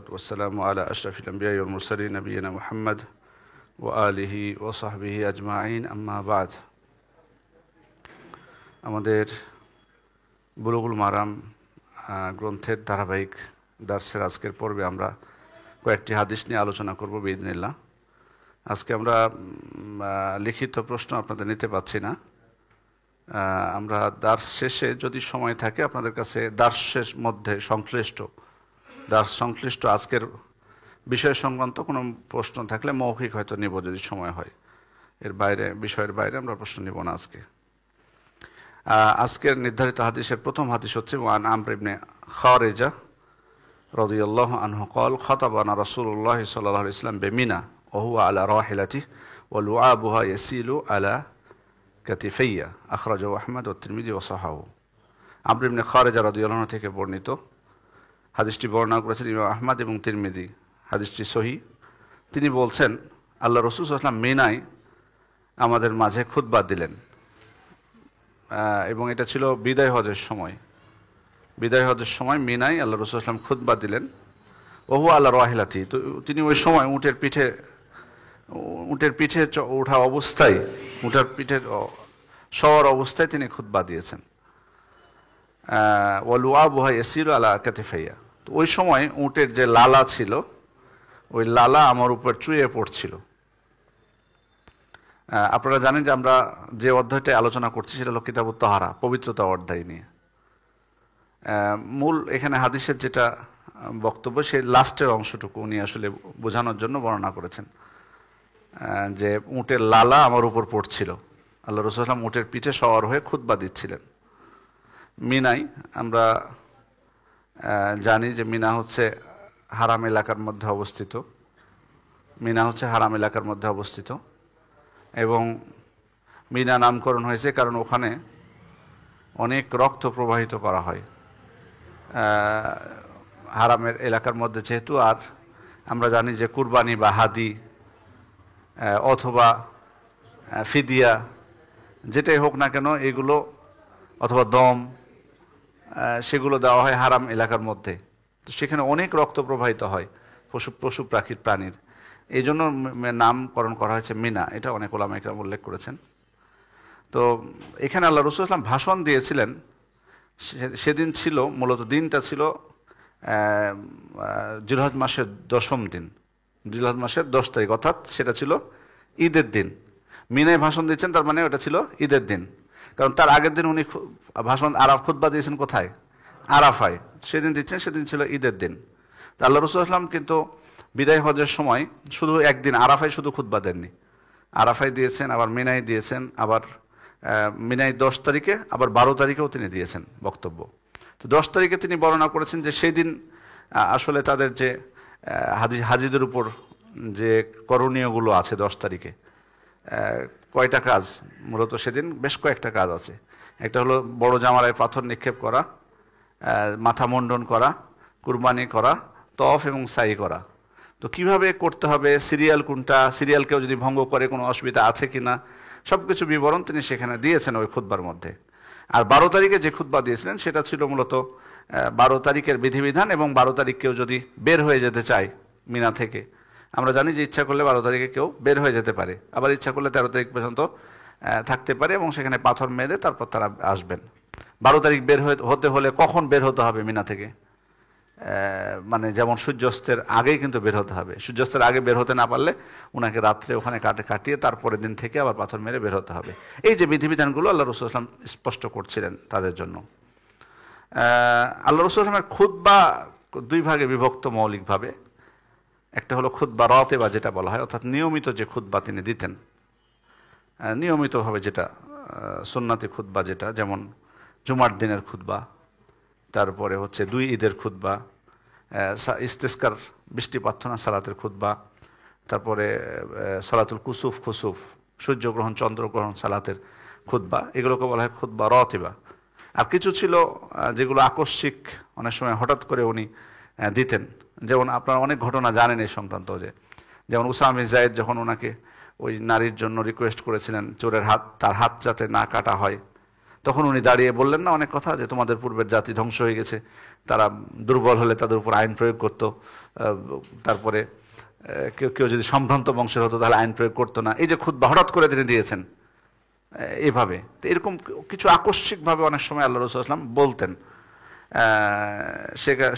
والسلام على أشرف الأنبياء والمرسلين نبينا محمد وآله وصحبه أجمعين أما بعد আমাদের বুলুগুল মারাম গ্রন্থের ধারাবাহিক দার্সের আজকের পর্বে আমরা কয়েকটি হাদিস নিয়ে আলোচনা করব বিইذنিল্লাহ। আজকে আমরা লিখিত প্রশ্ন আপনাদের নিতে পাচ্ছি না। আমরা দার্স শেষে যদি সময় থাকে আপনাদের কাছে দার্সের মধ্যে সংশ্লিষ্ট আজকের বিষয় সংক্রান্ত কোনো প্রশ্ন থাকলে মৌখিক হয়তো নিব যদি সময় হয়, বিষয়ের বাইরে আমরা প্রশ্ন নিব না আজকে। আজকের নির্ধারিত হাদিসের প্রথম হাদিস হচ্ছে ওয়ান আমর ইবনে খারিজা রাদিয়াল্লাহু আনহু قال خطبنا رسول الله صلى الله عليه وسلم بمنى وهو على راحلته ولعابها يسيل على كتفيه اخرجه احمد والترمذي وصححه। আমর ইবনে খারিজা রাদিয়াল্লাহু আনহু থেকে বর্ণিত, হাদিসটি বর্ণনা করেছেন ইমাম আহমদ এবং তিরমিজি, হাদিসটি সহিহ। তিনি বলছেন আল্লাহ রাসূল সাল্লাল্লাহু আলাইহি ওয়াসাল্লাম মিনায় আমাদের মাঝে খুতবা দিলেন এবং এটা ছিল বিদায় হজের সময় মিনায় আল্লাহ রাসূল সাল্লাল্লাহু আলাইহি ওয়াসাল্লাম খুতবা দিলেন। ওহু আলা রাহিলাতি, তো তিনি ওই সময় উটের পিঠে ওঠা অবস্থায়, উটের পিঠের সওয়ার অবস্থায় তিনি খুতবা দিয়েছেন। ওয়ালুআবুহা ইয়াসিলু আলা কাতিফাইয়া, তো ওই সময় উটের যে লালা ছিল ওই লালা আমার উপর চুইয়ে পড়ছিল। আপনারা জানেন যে আমরা যে অধ্যায়টায় আলোচনা করছি সেটা হলো কিতাবুত তাহারা, পবিত্রতা অধ্যায় নিয়ে। মূল এখানে হাদিসের যেটা বক্তব্য সেই লাস্টের অংশটুকু উনি আসলে বোঝানোর জন্য বর্ণনা করেছেন যে উটের লালা আমার উপর পড়ছিল, আল্লাহ রাসূল সাল্লাল্লাহু আলাইহি ওয়াসাল্লাম উটের পিঠে সওয়ার হয়ে খুতবা দিচ্ছিলেন। মিনাই আমরা জানি যে মিনা হচ্ছে হারাম এলাকার মধ্যে অবস্থিত এবং মিনা নামকরণ হয়েছে কারণ ওখানে অনেক রক্ত প্রবাহিত করা হয় হারামের এলাকার মধ্যে যেহেতু। আর আমরা জানি যে কুরবানি বা হাদি অথবা ফিদিয়া যেটাই হোক না কেন এগুলো অথবা দম সেগুলো দেওয়া হয় হারাম এলাকার মধ্যে, তো সেখানে অনেক রক্ত প্রবাহিত হয় পশু প্রাণীর, এই জন্য নামকরণ করা হয়েছে মিনা। এটা অনেক উলামা ইকরাম উল্লেখ করেছেন। তো এখানে আল্লাহ রাসূল সাল্লাল্লাহু আলাইহি ওয়াসাল্লাম ভাষণ দিয়েছিলেন। সেদিন ছিল মূলত দিনটা ছিল জিলহজ মাসের 10ম দিন, জিলহজ মাসের 10 তারিখ, অর্থাৎ সেটা ছিল ঈদের দিন। মিনায় ভাষণ দিচ্ছেন, তার মানে ওটা ছিল ঈদের দিন, কারণ তার আগের দিন উনি খুতবা দিয়েছেন কোথায়? আরাফায়। সেদিন ছিল ঈদের দিন। তো আল্লাহ রাসূল সাল্লাল্লাহু আলাইহি ওয়াসাল্লাম কিন্তু বিদায় হজের সময় শুধু একদিন আরাফায় শুধু খুতবা দেননি, আরাফায় দিয়েছেন, আবার মিনায় দিয়েছেন, আবার মিনায় 10 তারিখে, আবার 12 তারিখেও তিনি দিয়েছেন বক্তব্য। তো 10 তারিখে তিনি বর্ণনা করেছেন যে সেই দিন আসলে তাদের যে হাজিদের উপর যে করণীয়গুলো আছে 10 তারিখে কয়টা কাজ, মূলত সেদিন বেশ কয়েকটা কাজ আছে। একটা হলো বড় জামারায় পাথর নিক্ষেপ করা, মাথা মুন্ডন করা, কুরবানি করা, তওয়াফ এবং সাই করা। তো কিভাবে করতে হবে, সিরিয়াল কোনটা, সিরিয়ালকেও যদি ভঙ্গ করে কোনো অসুবিধা আছে কিনা, সব কিছু বিবরণ তিনি সেখানে দিয়েছেন ওই খুতবার মধ্যে। আর 12 তারিখে যে খুতবা দিয়েছিলেন সেটা ছিল মূলত 12 তারিখের বিধিবিধান এবং 12 তারিখ কেউ যদি বের হয়ে যেতে চায় মিনা থেকে, আমরা জানি যে ইচ্ছা করলে 12 তারিখে কেউ বের হয়ে যেতে পারে, আবার ইচ্ছা করলে 13 তারিখ পর্যন্ত থাকতে পারে এবং সেখানে পাথর মেরে তারপর তারা আসবেন। 12 তারিখ বের হতে হলে কখন বের হতে হবে মিনা থেকে? মানে যেমন সূর্যাস্তের আগেই কিন্তু বের হতে হবে। সূর্যাস্তের আগে বের হতে না পারলে ওনাকে রাত্রে ওখানে কাটিয়ে তারপরের দিন থেকে আবার পাথর মেরে বের হতে হবে। এই যে বিধিবিধানগুলো আল্লাহ রাসূল সাল্লাল্লাহু আলাইহি ওয়াসাল্লাম স্পষ্ট করছিলেন তাদের জন্য। আল্লাহ রাসূল সাল্লাল্লাহু আলাইহি ওয়াসাল্লামের খুতবা 2 ভাগে বিভক্ত মৌলিকভাবে। একটা হলো খুতবা রাতিবা যেটা বলা হয়, অর্থাৎ নিয়মিত যে খুতবা তিনি দিতেন, নিয়মিতভাবে যেটা সুন্নতি খুতবা, যেটা যেমন জুমার দিনের খুতবা, তারপরে হচ্ছে 2 ঈদের খুতবা, ইস্তিসকার বৃষ্টি প্রার্থনা সালাতের খুতবা, তারপরে সালাতুল খুসুফ সূর্যগ্রহণ চন্দ্রগ্রহণ সালাতের খুতবা, এগুলোকে বলা হয় খুতবা রাতিবা। আর কিছু ছিল যেগুলো আকস্মিক, অনেক সময় হঠাৎ করে উনি দিতেন। যেমন আপনারা অনেক ঘটনা জানেন এই সংক্রান্ত, যেমন উসামা বিন যায়েদ যখন ওনাকে ওই নারীর জন্য রিকোয়েস্ট করেছিলেন চোরের তার হাত যাতে না কাটা হয়, তখন উনি দাঁড়িয়ে বললেন না অনেক কথা, যে তোমাদের পূর্বের জাতি ধ্বংস হয়ে গেছে, তারা দুর্বল হলে তাদের উপর আইন প্রয়োগ করতো, তারপরে কেউ কেউ যদি সম্ভ্রান্ত বংশের হতো তাহলে আইন প্রয়োগ করতো না। এই যে খুতবা হঠাৎ করে তিনি দিয়েছেন এভাবে, তো এরকম কিছু আকস্মিকভাবে অনেক সময় আল্লাহ রাসূল সাল্লাল্লাহু আলাইহি ওয়াসাল্লাম বলতেন,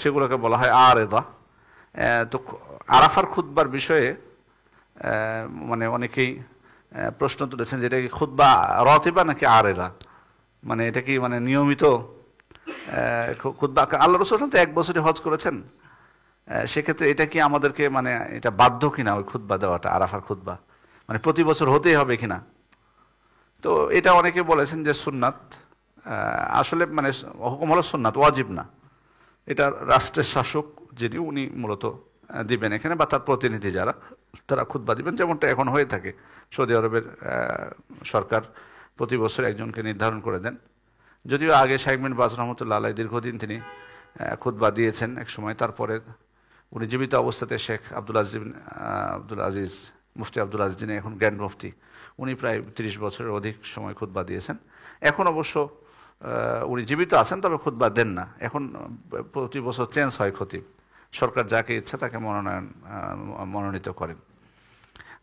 সেগুলোকে বলা হয় আরেদা। তো আরাফার খুতবার বিষয়ে মানে অনেকেই প্রশ্ন তুলেছেন যে এটা কি খুতবা রাতিবা নাকি আরেদা, মানে এটা কি মানে নিয়মিত খুতবা? আল্লাহ রাসূল তো 1 বছরই হজ করেছেন, সেক্ষেত্রে এটা কি আমাদেরকে মানে এটা বাধ্য কিনা ওই খুতবা দেওয়াটা, আরাফার খুতবা মানে প্রতি বছর হতেই হবে কিনা? তো এটা অনেকে বলেছেন যে সুন্নাত, আসলে মানে হুকুম হলো সুন্নাত, ওয়াজিব না। এটা রাষ্ট্রের শাসক যিনি উনি মূলত দিবেন এখানে, বা তার প্রতিনিধি যারা, তারা খুতবা দিবেন, যেমনটা এখন হয়ে থাকে। সৌদি আরবের সরকার প্রতি বছর একজনকে নির্ধারণ করে দেন। যদিও আগে শাইখ বিন বাজ রহমতুল্লাহ আলাইহি দীর্ঘদিন তিনি খুতবা দিয়েছেন এক সময়, তারপরে উনি জীবিত অবস্থাতে শেখ আব্দুল আজিজ মুফতি আব্দুল আজিজ, যিনি এখন গ্র্যান্ড মুফতি, উনি প্রায় 30 বছরের অধিক সময় খুতবা দিয়েছেন। এখন অবশ্য উনি জীবিত আছেন, তবে খুতবা দেন না। এখন প্রতি বছর চেঞ্জ হয় খতিব, সরকার যাকে ইচ্ছা তাকে মনোনীত করেন।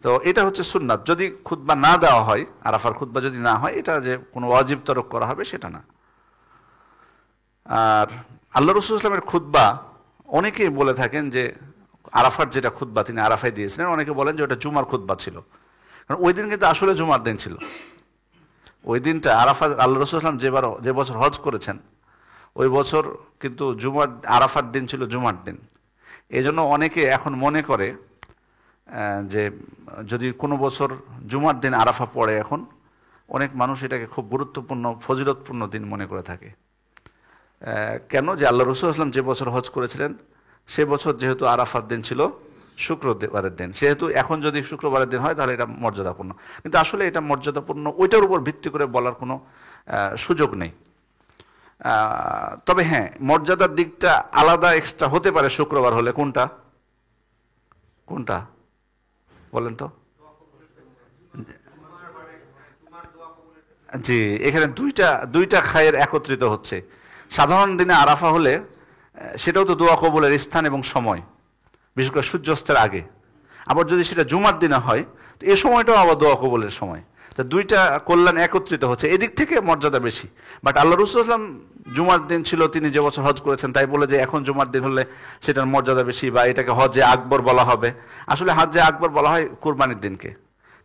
তো এটা হচ্ছে সুন্নাত। যদি খুতবা না দেওয়া হয়, আরাফার খুতবা যদি না হয়, এটা যে কোনো ওয়াজিব তরক করা হবে সেটা না। আর আল্লাহ রাসূল সাল্লাল্লাহু আলাইহি ওয়াসাল্লামের খুতবা অনেকেই বলে থাকেন যে আরাফার যেটা খুতবা তিনি আরাফায় দিয়েছিলেন, অনেকে বলেন যে ওটা জুমার খুতবা ছিল, কারণ ওই দিন কিন্তু আসলে জুমার দিন ছিল। ওই দিনটা আরাফা, আল্লাহ রাসূল সাল্লাল্লাহু আলাইহি ওয়াসাল্লাম যে বছর হজ করেছেন ওই বছর কিন্তু আরাফার দিন ছিল জুমার দিন। এই জন্য অনেকে এখন মনে করে যে যদি কোনো বছর জুমার দিন আরাফা পড়ে, এখন অনেক মানুষ এটাকে খুব গুরুত্বপূর্ণ ফজিলতপূর্ণ দিন মনে করে থাকে। কেন? যে আল্লাহ রাসূল সাল্লাল্লাহু আলাইহি ওয়াসাল্লাম যে বছর হজ করেছিলেন সে বছর যেহেতু আরাফার দিন ছিল শুক্রবারের দিন, সেহেতু এখন যদি শুক্রবারের দিন হয় তাহলে এটা মর্যাদাপূর্ণ। কিন্তু আসলে এটা মর্যাদাপূর্ণ ওইটার উপর ভিত্তি করে বলার কোনো সুযোগ নেই। তবে হ্যাঁ, মর্যাদার দিকটা আলাদা এক্সট্রা হতে পারে শুক্রবার হলে। কোনটা কোনটা বলেন তো? জি, এখানে দুইটা খায়ের একত্রিত হচ্ছে। সাধারণ দিনে আরাফা হলে সেটাও তো দোয়া কবুলের স্থান এবং সময়, বিশেষ করে সূর্যাস্তের আগে। আবার যদি সেটা জুমার দিনে হয়, তো এই সময়টাও আবার দোয়া কবুলের সময়। তো দুইটা কল্যাণ একত্রিত হচ্ছে, এদিক থেকে মর্যাদা বেশি। বাট আল্লাহ রাসূল সাল্লাল্লাহু আলাইহি ওয়াসাল্লাম জুমার দিন ছিল তিনি যে বছর হজ করেছেন, তাই বলে যে এখন জুমার দিন হলে সেটার মর্যাদা বেশি বা এটাকে হজে আকবর বলা হবে। আসলে হজে আকবর বলা হয় কুরবানির দিনকে,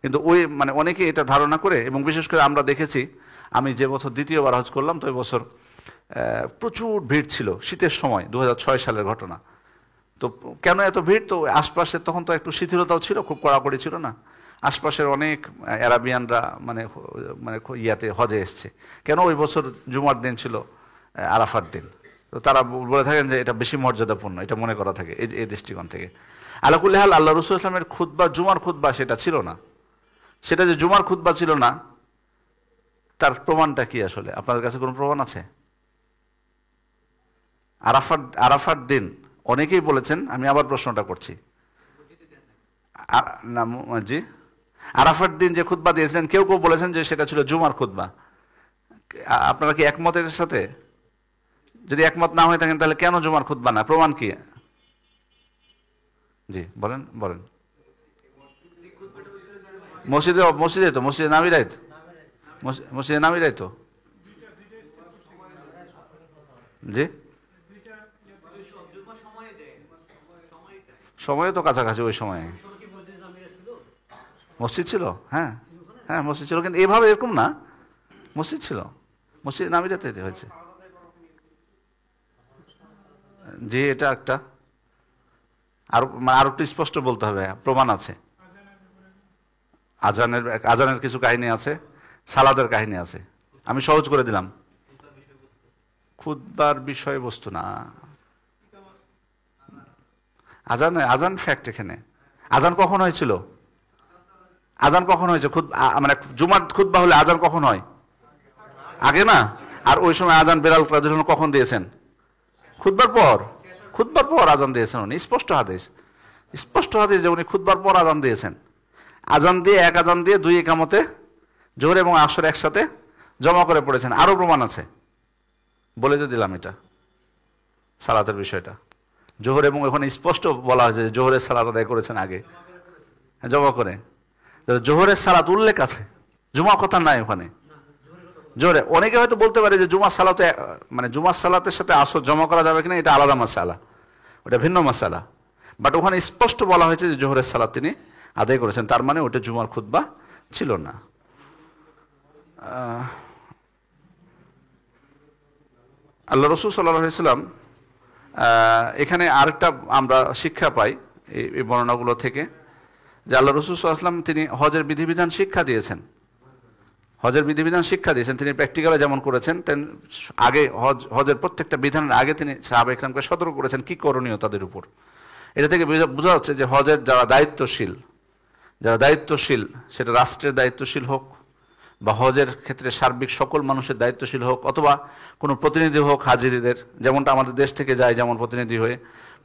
কিন্তু ওই মানে অনেকে এটা ধারণা করে। এবং বিশেষ করে আমরা দেখেছি, আমি যে বছর দ্বিতীয়বার হজ করলাম, তো ওই বছর প্রচুর ভিড় ছিল শীতের সময়, 2006 সালের ঘটনা। তো কেন এত ভিড়? তো আশপাশে তখন তো একটু শিথিলতাও ছিল, খুব কড়াকড়ি ছিল না। আশপাশের অনেক আরাবিয়ানরা মানে মানে ইয়াতে হজে এসছে। কেন? ওই বছর জুমার দিন ছিল আরাফার দিন। তো তারা বলে থাকেন যে এটা বেশি মর্যাদাপূর্ণ, এটা মনে করা থাকে এই দৃষ্টিকোণ থেকে। আলা কুল্লি হাল, আল্লাহ রাসূল সাল্লাল্লাহু আলাইহি ওয়াসাল্লামের খুতবা জুমার খুতবা সেটা ছিল না। সেটা যে জুমার খুতবা ছিল না, তার প্রমাণটা কি আসলে? আপনাদের কাছে কোনো প্রমাণ আছে? আরাফার দিন অনেকেই বলেছেন, আমি আবার প্রশ্নটা করছি, জি, আরাফার দিন যে খুতবা দিয়েছিলেন কেউ কেউ বলেছেন যে সেটা ছিল জুমার খুতবা। আপনারা কি একমতের সাথে? যদি একমত না হয়ে থাকেন তাহলে কেন জুমার খুতবা না? প্রমাণ কি? জি বলেন। মসজিদে নামিরাই তো, মসজিদে নামিরাই তো। জি, সময় তো কাছাকাছি, ওই সময়ে মসজিদ ছিল। হ্যাঁ হ্যাঁ, মসজিদ ছিল, কিন্তু এভাবে এরকম না। মসজিদ ছিল, মসজিদ নামিরাতে হয়েছে। জি, এটা একটা আরো একটু স্পষ্ট বলতে হবে, প্রমাণ আছে। আজানের কিছু কাহিনী আছে, সালাদের কাহিনী আছে। আমি সহজ করে দিলাম, খুতবার বিষয়বস্তু না। আজান ফ্যাক্ট এখানে। আজান কখন হয়েছিল? আজান কখন হয়েছে? মানে জুমার খুতবা হলে আজান কখন হয়? আগে না? আর ওই সময় আজান বেলাল রাদিয়াল্লাহু আনহু কখন দিয়েছেন? খুতবার পর আজান দিয়েছেন উনি। স্পষ্ট হাদিস যে উনি খুতবার পর আজান দিয়েছেন। আজান দিয়ে 1 আজান দিয়ে 2 ইকামতে জোহর এবং আসর একসাথে জমা করে পড়েছেন, আরও প্রমাণ আছে, বলে তো দিলাম এটা সালাতের বিষয়টা। জোহর, এবং ওখানে স্পষ্ট বলা হয়েছে যে জোহরের সালাত আদায় করেছেন আগে, জমা করে। জোহরের সালাত উল্লেখ আছে, জুমা কথা নাই ওখানে। জোহরে অনেকে হয়তো বলতে পারে যে জুমার সালাতে, মানে জুমার সালাতের সাথে আসর জমা করা যাবে কিনা এটা আলাদা মাসালা, ওটা ভিন্ন মাসালা। বাট ওখানে স্পষ্ট বলা হয়েছে যে জোহরের সালাত তিনি আদায় করেছেন, তার মানে ওটা জুমার খুতবা ছিল না। আল্লাহ রসুল সাল্লাল্লাহু আলাইহি ওয়াসাল্লাম, এখানে আরেকটা আমরা শিক্ষা পাই এই বর্ণনাগুলো থেকে, যে আল্লাহ রসুল সাল্লাল্লাহু আলাইহি ওয়াসাল্লাম তিনি হজের বিধিবিধান শিক্ষা দিয়েছেন, হজের বিধিবিধান শিক্ষা দিয়েছেন। তিনি প্র্যাকটিক্যালে যেমন করেছেন, আগে হজের প্রত্যেকটা বিধানের আগে তিনি সাহাবা ইকরামকে সতর্ক করেছেন কি করণীয় তাদের উপর। এটা থেকে বোঝা যাচ্ছে যে হজের যারা দায়িত্বশীল, সেটা রাষ্ট্রের দায়িত্বশীল হোক বা হজের ক্ষেত্রে সার্বিক সকল মানুষের দায়িত্বশীল হোক, অথবা কোনো প্রতিনিধি হোক হাজিদের, যেমনটা আমাদের দেশ থেকে যায় যেমন প্রতিনিধি হয়ে,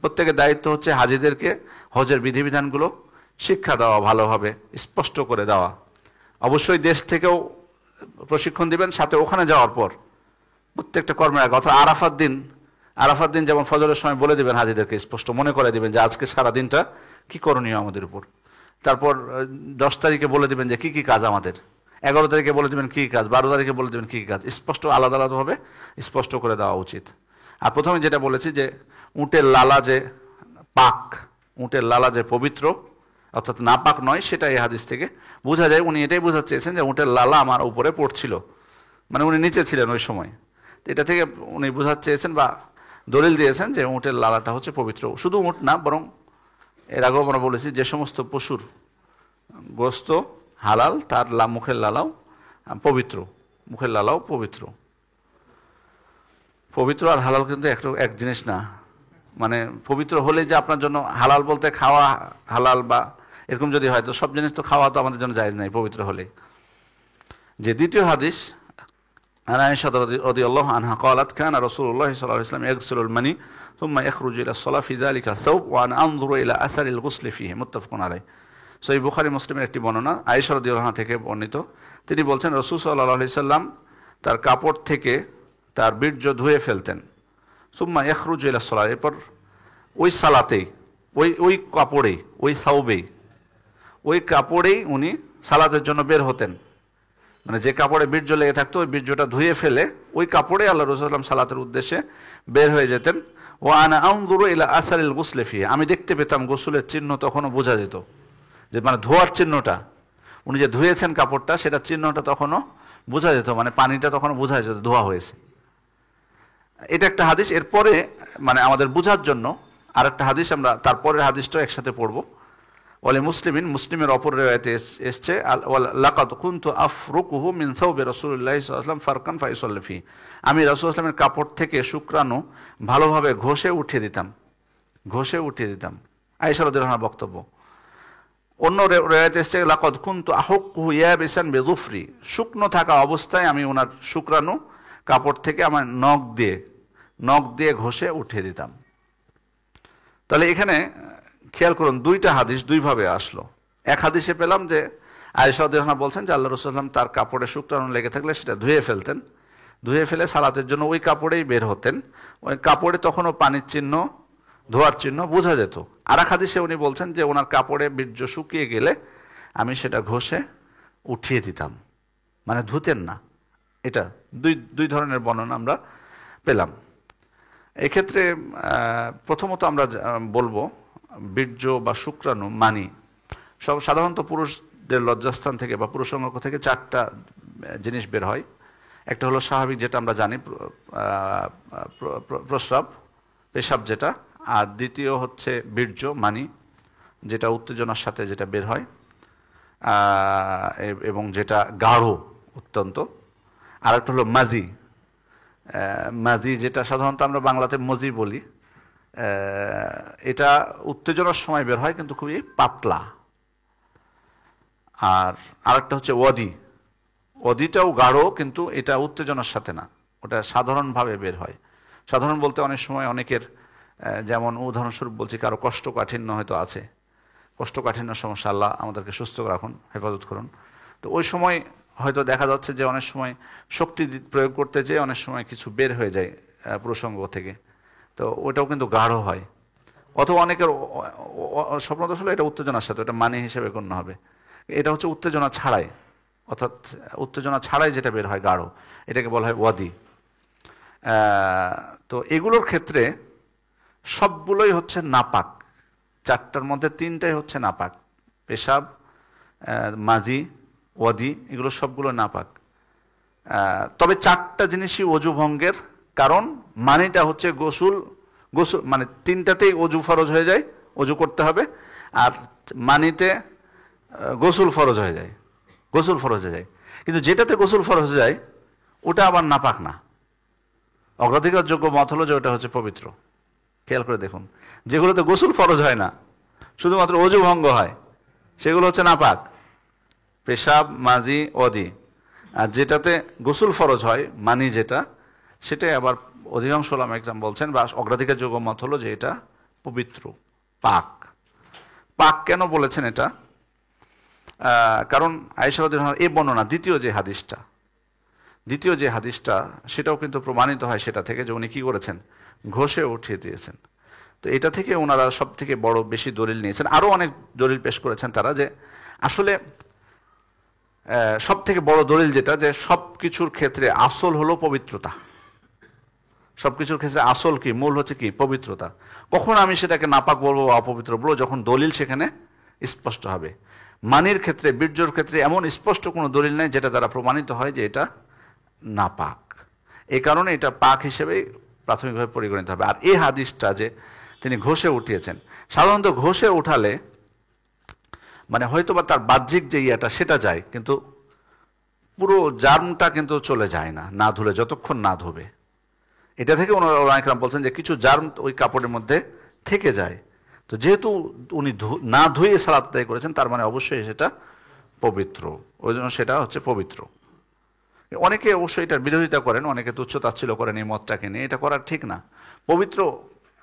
প্রত্যেকের দায়িত্ব হচ্ছে হাজিদেরকে হজের বিধিবিধানগুলো শিক্ষা দেওয়া, ভালোভাবে স্পষ্ট করে দেওয়া। অবশ্যই দেশ থেকেও প্রশিক্ষণ দিবেন, সাথে ওখানে যাওয়ার পর প্রত্যেকটা কর্মের আগে, অর্থাৎ আরাফাত দিন যেমন ফজরের সময় বলে দিবেন হাজিদেরকে, স্পষ্ট মনে করে দিবেন যে আজকে সারা দিনটা কি করণীয় আমাদের উপর। তারপর 10 তারিখে বলে দিবেন যে কি কি কাজ আমাদের, 11 তারিখে বলে দেবেন কী কাজ, 12 তারিখে বলে দেবেন কী কাজ, স্পষ্ট আলাদা আলাদাভাবে স্পষ্ট করে দেওয়া উচিত। আর প্রথমে যেটা বলেছি যে উটের লালা যে পাক, উটের লালা যে পবিত্র অর্থাৎ না পাক নয়, সেটা এই হাদিস থেকে বোঝা যায়। উনি এটাই বোঝাতে চেয়েছেন যে উটের লালা আমার উপরে পড়ছিল, মানে উনি নিচে ছিলেন ওই সময়। তো এটা থেকে উনি বোঝাতে চেয়েছেন বা দলিল দিয়েছেন যে উটের লালাটা হচ্ছে পবিত্র। শুধু উট না, বরং এর আগেও আমরা বলেছি যে সমস্ত পশুর গোস্ত হালাল, তার মুখের লালাও পবিত্র, মুখের লালাও পবিত্র। পবিত্র আর হালাল কিন্তু এক জিনিস না, মানে পবিত্র হলে যে আপনার জন্য হালাল বলতে খাওয়া হালাল বা এরকম যদি হয়, তো সব জিনিস তো খাওয়া তো আমাদের জন্য জায়েজ নাই পবিত্র হলে। যে দ্বিতীয় হাদিস, আয়েশা রাদিয়াল্লাহু আনহা قالت كان رسول الله صلى الله عليه وسلم يغسل المني ثم يخرج الى الصلاه في ذلك الثوب وانا انظر الى اثر الغسل فيه متفق عليه। সহিহ বুখারী মুসলিমের একটি বর্ণনা, আয়েশা রাদিয়াল্লাহু আনহা থেকে বর্ণিত। তিনি বলছেন রাসূল সাল্লাল্লাহু আলাইহি সাল্লাম তার কাপড় থেকে তার বীর্য ধুয়ে ফেলতেন, সুম্মা ইয়াখরুজু ইলা সালাত, এরপর ওই সালাতেই ওই কাপড়েই ওই কাপড়েই উনি সালাতের জন্য বের হতেন। মানে যে কাপড়ে বীর্য লেগে থাকতো ওই বীর্যটা ধুয়ে ফেলে ওই কাপড়ে আল্লাহ রাসূল সাল্লাল্লাহু আলাইহি সালাতের উদ্দেশ্যে বের হয়ে যেতেন। ওয়া আনা আনজুরু ইলা আসারিল গুসলি ফি, আমি দেখতে পেতাম গোসলের চিহ্ন তখনও বোঝা যেত, যে মানে ধোয়ার চিহ্নটা, উনি যে ধুয়েছেন কাপড়টা সেটা চিহ্নটা তখনও বোঝা যেত, মানে পানিটা তখনও বোঝা যেত ধোয়া হয়েছে। এটা একটা হাদিস। এরপরে মানে আমাদের বোঝার জন্য আরেকটা হাদিস, আমরা তারপরের হাদিসটাও একসাথে পড়বো। ওয়ালি মুসলিমের অপর রিওয়ায়াতে এসছে, লাকাদ কুনতু আফরুকুহু মিন সাওবি রাসূলিল্লাহি সাল্লাল্লাহু আলাইহি ওয়াসাল্লাম ফারকান ফায়ুসাল্লি ফি, আমি রাসূল সাল্লাল্লাহু আলাইহি ওয়াসাল্লামের কাপড় থেকে শুক্রাণু ভালোভাবে ঘষে উঠিয়ে দিতাম। আয়েশা রাদিয়াল্লাহু আনহার বক্তব্য। অন্য রিওয়ায়াতে এসছে লাকাদ কুনতু আহুক্কুহু ইয়াবিসান বিযুফরি, শুকনো থাকা অবস্থায় আমি ওনার শুক্রাণু কাপড় থেকে আমার নখ দিয়ে ঘষে উঠিয়ে দিতাম। তাহলে এখানে খেয়াল করুন, দুইটা হাদিস দুইভাবে আসলো। এক হাদিসে পেলাম যে আয়েশা রাদিয়াল্লাহু আনহা বলছেন যে আল্লাহ রাসূল সাল্লাল্লাহু আলাইহি ওয়াসাল্লাম তার কাপড়ে শুক্রাণু লেগে থাকলে সেটা ধুয়ে ফেলে সালাতের জন্য ওই কাপড়েই বের হতেন। ওই কাপড়ে তখনও পানির চিহ্ন, ধোয়ার চিহ্ন বোঝা যেত। আর এক হাদিসে উনি বলছেন যে ওনার কাপড়ে বীর্য শুকিয়ে গেলে আমি সেটা ঘষে উঠিয়ে দিতাম, মানে ধুতেন না। এটা দুই ধরনের বর্ণনা আমরা পেলাম। এক্ষেত্রে প্রথমত আমরা বলবো বীর্য বা শুক্রাণু মানি সাধারণত পুরুষদের লজ্জাস্থান থেকে বা পুরুষাঙ্গ থেকে 4টা জিনিস বের হয়। একটা হলো স্বাভাবিক, যেটা আমরা জানি পেশাব যেটা, আর দ্বিতীয় হচ্ছে বীর্য মানি, যেটা উত্তেজনার সাথে যেটা বের হয় এবং যেটা গাঢ় অত্যন্ত। আর একটা হলো মাজি, যেটা সাধারণত আমরা বাংলাতে মজি বলি। এটা উত্তেজনার সময় বের হয় কিন্তু খুবই পাতলা। আর আরেকটা হচ্ছে ওয়াদিটাও গাঢ়, কিন্তু এটা উত্তেজনার সাথে না, ওটা সাধারণভাবে বের হয়। সাধারণ বলতে অনেক সময় অনেকের, যেমন উদাহরণস্বরূপ বলছি, কারো কোষ্ঠকাঠিন্য হয়তো আছে, কোষ্ঠকাঠিন্য সমস্যা, আল্লাহ আমাদেরকে সুস্থ রাখুন, হেফাজত করুন। তো ওই সময় হয়তো দেখা যাচ্ছে যে অনেক সময় শক্তি প্রয়োগ করতে যেয়ে অনেক সময় কিছু বের হয়ে যায় প্রসঙ্গ থেকে, তো ওটাও কিন্তু গাঢ় হয়। অথবা অনেকের স্বপ্নদোষ হলে এটা উত্তেজনার সাথে, এটা মানে হিসেবে গণ্য হবে। এটা হচ্ছে উত্তেজনা ছাড়াই, অর্থাৎ উত্তেজনা ছাড়াই যেটা বের হয় গাঢ়, এটাকে বলা হয় ওয়াদি। তো এগুলোর ক্ষেত্রে সবগুলোই হচ্ছে নাপাক। চারটার মধ্যে তিনটাই হচ্ছে নাপাক, পেশাব, মাজি, ওয়াদি, এগুলো সবগুলো নাপাক। তবে চারটা জিনিসই অজু ভঙ্গের, কারণ মানিটা হচ্ছে গোসল মানে তিনটাতেই অজু ফরজ হয়ে যায়, অজু করতে হবে। আর মানিতে গোসল ফরজ হয়ে যায়, গোসল ফরজ হয়ে যায়। কিন্তু যেটাতে গোসল ফরজ হয়ে যায় ওটা আবার নাপাক না। অগ্রাধিকারযোগ্য মত হলো যে ওটা হচ্ছে পবিত্র। খেয়াল করে দেখুন, যেগুলোতে গোসল ফরজ হয় না, শুধুমাত্র অজু ভঙ্গ হয়, সেগুলো হচ্ছে নাপাক, পেশাব, মাজি, ওয়াদি। আর যেটাতে গোসল ফরজ হয়, মানি যেটা, সেটাই আবার অধিকাংশ ওলামা ইকরাম বলছেন বা অগ্রাধিকারযোগ্য মত হলো যে এটা পবিত্র, পাক। পাক কেন বলেছেন এটা? কারণ আয়েশা রাদিয়াল্লাহু আনহা এই বর্ণনা, দ্বিতীয় যে হাদিসটা সেটাও কিন্তু প্রমাণিত হয় সেটা থেকে, যে উনি কি করেছেন, ঘষে উঠিয়ে দিয়েছেন। তো এটা থেকে ওনারা সব থেকে বড় বেশি দলিল নিয়েছেন। আরও অনেক দলিল পেশ করেছেন তারা, যে আসলে সব থেকে বড় দলিল যেটা, যে সব কিছুর ক্ষেত্রে আসল হলো পবিত্রতা। সব কিছুর ক্ষেত্রে আসল কি, মূল হচ্ছে কি, পবিত্রতা। কখন আমি সেটাকে নাপাক বলবো বা অপবিত্র বলবো, যখন দলিল সেখানে স্পষ্ট হবে। মানির ক্ষেত্রে, বীর্যর ক্ষেত্রে এমন স্পষ্ট কোনো দলিল নেই যেটা দ্বারা প্রমাণিত হয় যে এটা নাপাক। এই কারণে এটা পাক হিসেবেই প্রাথমিকভাবে পরিগণিত হবে। আর এই হাদিসটা যে তিনি ঘষে উঠিয়েছেন, সাধারণত ঘষে উঠালে মানে হয়তো বা তার বাহ্যিক যে ইয়েটা সেটা যায়, কিন্তু পুরো জার্মটা কিন্তু চলে যায় না, না ধুলে, যতক্ষণ না ধোবে। এটা থেকে ওলামা ইকরাম বলছেন যে কিছু জার্ম ওই কাপড়ের মধ্যে থেকে যায়। তো যেহেতু উনি না ধুয়ে সালাত আদায় করেছেন, তার মানে অবশ্যই সেটা পবিত্র, ওই জন্য সেটা হচ্ছে পবিত্র। অনেকে অবশ্যই এটার বিরোধিতা করেন, অনেকে তুচ্ছ তাচ্ছিল্য করেন এই মতটাকে নিয়ে, এটা করার ঠিক না। পবিত্র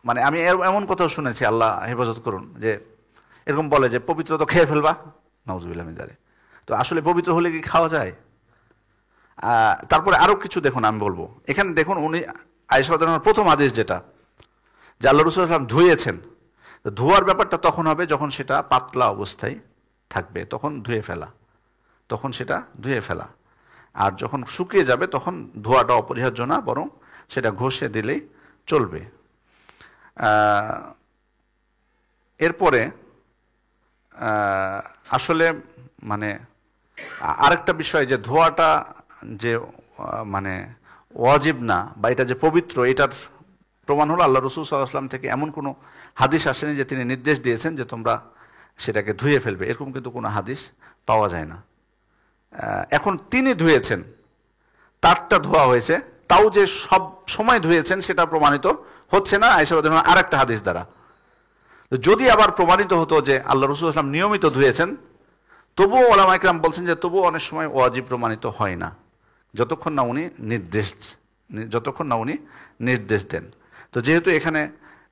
মানে আমি এমন কথাও শুনেছি, আল্লাহ হেফাজত করুন, যে এরকম বলে যে পবিত্র তো খেয়ে ফেলবা, নাউজুবিল্লাহ মিন যালিক। তো আসলে পবিত্র হলে কি খাওয়া যায়? তারপরে আরও কিছু দেখুন, আমি বলবো এখানে দেখুন, উনি আয়েশা রাদিয়াল্লাহু আনহার প্রথম আদেশ যেটা, যে আল্লাহ রাসূল সাল্লাল্লাহু আলাইহি ওয়াসাল্লাম ধুয়েছেন, তো ধোয়ার ব্যাপারটা তখন হবে যখন সেটা পাতলা অবস্থায় থাকবে, তখন সেটা ধুয়ে ফেলা। আর যখন শুকিয়ে যাবে তখন ধোয়াটা অপরিহার্য না, বরং সেটা ঘষে দিলেই চলবে। এরপরে আসলে মানে আরেকটা বিষয়, যে ধোয়াটা যে মানে ওয়াজিব না বা এটা যে পবিত্র, এটার প্রমাণ হলো আল্লাহ রাসূল সাল্লাল্লাহু আলাইহি ওয়াসাল্লাম থেকে এমন কোনো হাদিস আসেনি যে তিনি নির্দেশ দিয়েছেন যে তোমরা সেটাকে ধুয়ে ফেলবে, এরকম কিন্তু কোনো হাদিস পাওয়া যায় না। এখন তিনি ধুয়েছেন, তারটা ধোয়া হয়েছে, তাও যে সব সময় ধুয়েছেন সেটা প্রমাণিত হচ্ছে না আয়েশা রাদিয়াল্লাহু আনহা আরেকটা হাদিস দ্বারা। যদি আবার প্রমাণিত হতো যে আল্লাহ রাসূল সাল্লাল্লাহু আলাইহি ওয়াসাল্লাম নিয়মিত ধুয়েছেন, তবুও ওলামা ইকরাম বলছেন যে তবুও অনেক সময় ওয়াজিব প্রমাণিত হয় না, যতক্ষণ না উনি নির্দেশ দেন। তো যেহেতু এখানে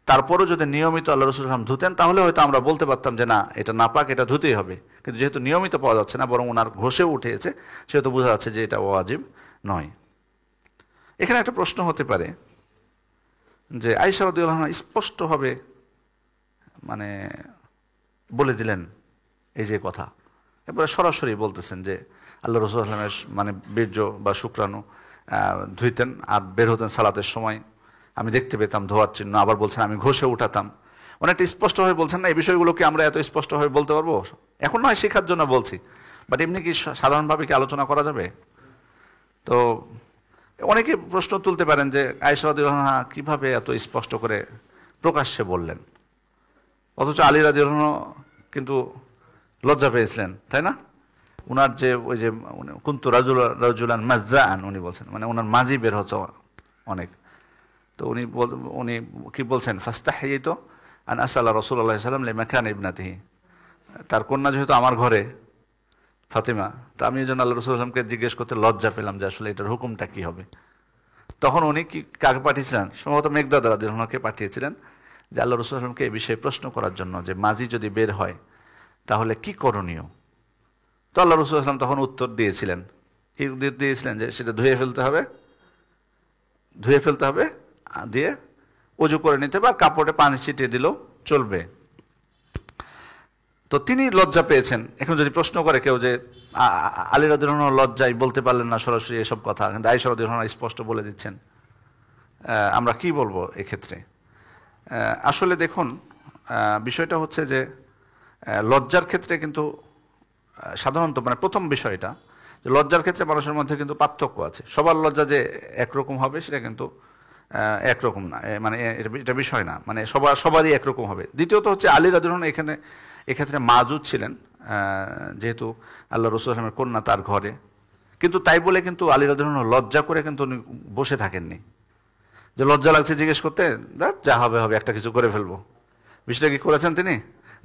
তারপরও যদি নিয়মিত আল্লাহ রাসূল সাল্লাল্লাহু আলাইহি ওয়াসাল্লাম ধুতেন, তাহলে হয়তো আমরা বলতে পারতাম যে না, এটা নাপাক, এটা ধুতেই হবে। কিন্তু যেহেতু নিয়মিত পাওয়া যাচ্ছে না, বরং ওনার ঘষেও উঠেছে, সেহেতু বোঝা যাচ্ছে যে এটা ওয়াজিব নয়। এখানে একটা প্রশ্ন হতে পারে যে আয়েশা রাদিয়াল্লাহু আনহা স্পষ্টভাবে মানে বলে দিলেন এই যে কথা, এরপরে সরাসরি বলতেছেন যে আল্লাহ রাসূল সাল্লাল্লাহু আলাইহি ওয়াসাল্লামের মানে বীর্য বা শুক্রাণু ধুইতেন আর বের হতেন সালাতের সময়, আমি দেখতে পেতাম ধোয়ার চিহ্ন। আবার বলছেন আমি ঘষে উঠাতাম। অনেকটা স্পষ্টভাবে বলছেন না, এই বিষয়গুলোকে আমরা এত স্পষ্টভাবে বলতে পারবো? এখন নয় শেখার জন্য বলছি, বাট এমনি কি সাধারণভাবে কি আলোচনা করা যাবে? তো অনেকে প্রশ্ন তুলতে পারেন যে আয়েশা রাদিয়াল্লাহু আনহা কিভাবে এত স্পষ্ট করে প্রকাশ্যে বললেন, অথচ আলী রাদিয়াল্লাহু আনহু কিন্তু লজ্জা পেয়েছিলেন, তাই না? উনার যে ওই যে কুনতু রাজুলান মাজ্জাআন উনি বলছেন, মানে ওনার মাঝি বের হতো অনেক। তো উনি কি বলছেন, ফাস্তাহিয়তু আন আসআলা রাসূলুল্লাহ সাল্লাল্লাহু আলাইহি ওয়াসাল্লাম লিমাকান ইবনাতিহি, তার কন্যা যেহেতু আমার ঘরে ফাতিমা, তো আমি এই জন্য আল্লাহ রাসূল সাল্লাল্লাহু আলাইহি ওয়াসাল্লামকে জিজ্ঞেস করতে লজ্জা পেলাম যে আসলে এটার হুকুমটা কি হবে। তখন উনি কি কাকে পাঠিয়েছিলেন? সম্ভবত মেঘদাদ রাদিয়াল্লাহু আনহুকে পাঠিয়েছিলেন, যে আল্লাহ রাসূল সাল্লাল্লাহু আলাইহি ওয়াসাল্লামকে এই বিষয়ে প্রশ্ন করার জন্য, যে মাঝি যদি বের হয় তাহলে কি করণীয়। তো আল্লাহ রাসূল সাল্লাল্লাহু আলাইহি ওয়াসাল্লাম তখন উত্তর দিয়েছিলেন কি দিয়েছিলেন যে সেটা ধুয়ে ফেলতে হবে, দিয়ে অজু করে নিতে বা কাপড়ে পানি ছিটিয়ে দিলেও চলবে। তো তিনি লজ্জা পেয়েছেন। এখন যদি প্রশ্ন করে কেউ যে আলী রাদিয়াল্লাহু আনহু লজ্জায় বলতে পারলেন না সরাসরি এসব কথা, কিন্তু আয়েশা রাদিয়াল্লাহু আনহা স্পষ্ট বলে দিচ্ছেন, আমরা কি বলবো এক্ষেত্রে? আসলে দেখুন, বিষয়টা হচ্ছে যে লজ্জার ক্ষেত্রে কিন্তু সাধারণত মানে প্রথম বিষয়টা যে লজ্জার ক্ষেত্রে মানুষের মধ্যে কিন্তু পার্থক্য আছে। সবার লজ্জা যে একরকম হবে সেটা কিন্তু একরকম না, মানে এটা বিষয় না, মানে সবারই একরকম হবে। দ্বিতীয়ত হচ্ছে আলী রাদিয়াল্লাহু আনহু এক্ষেত্রে মাজুদ ছিলেন, যেহেতু আল্লাহ রাসূল সাল্লাল্লাহু আলাইহি ওয়াসাল্লামের কন্যা তার ঘরে, কিন্তু তাই বলে কিন্তু আলী রাদিয়াল্লাহু আনহু লজ্জা করে কিন্তু উনি বসে থাকেননি যে লজ্জা লাগছে জিজ্ঞেস করতে, যা হবে হবে একটা কিছু করে ফেলবো। বিষয়টা কি করেছেন তিনি?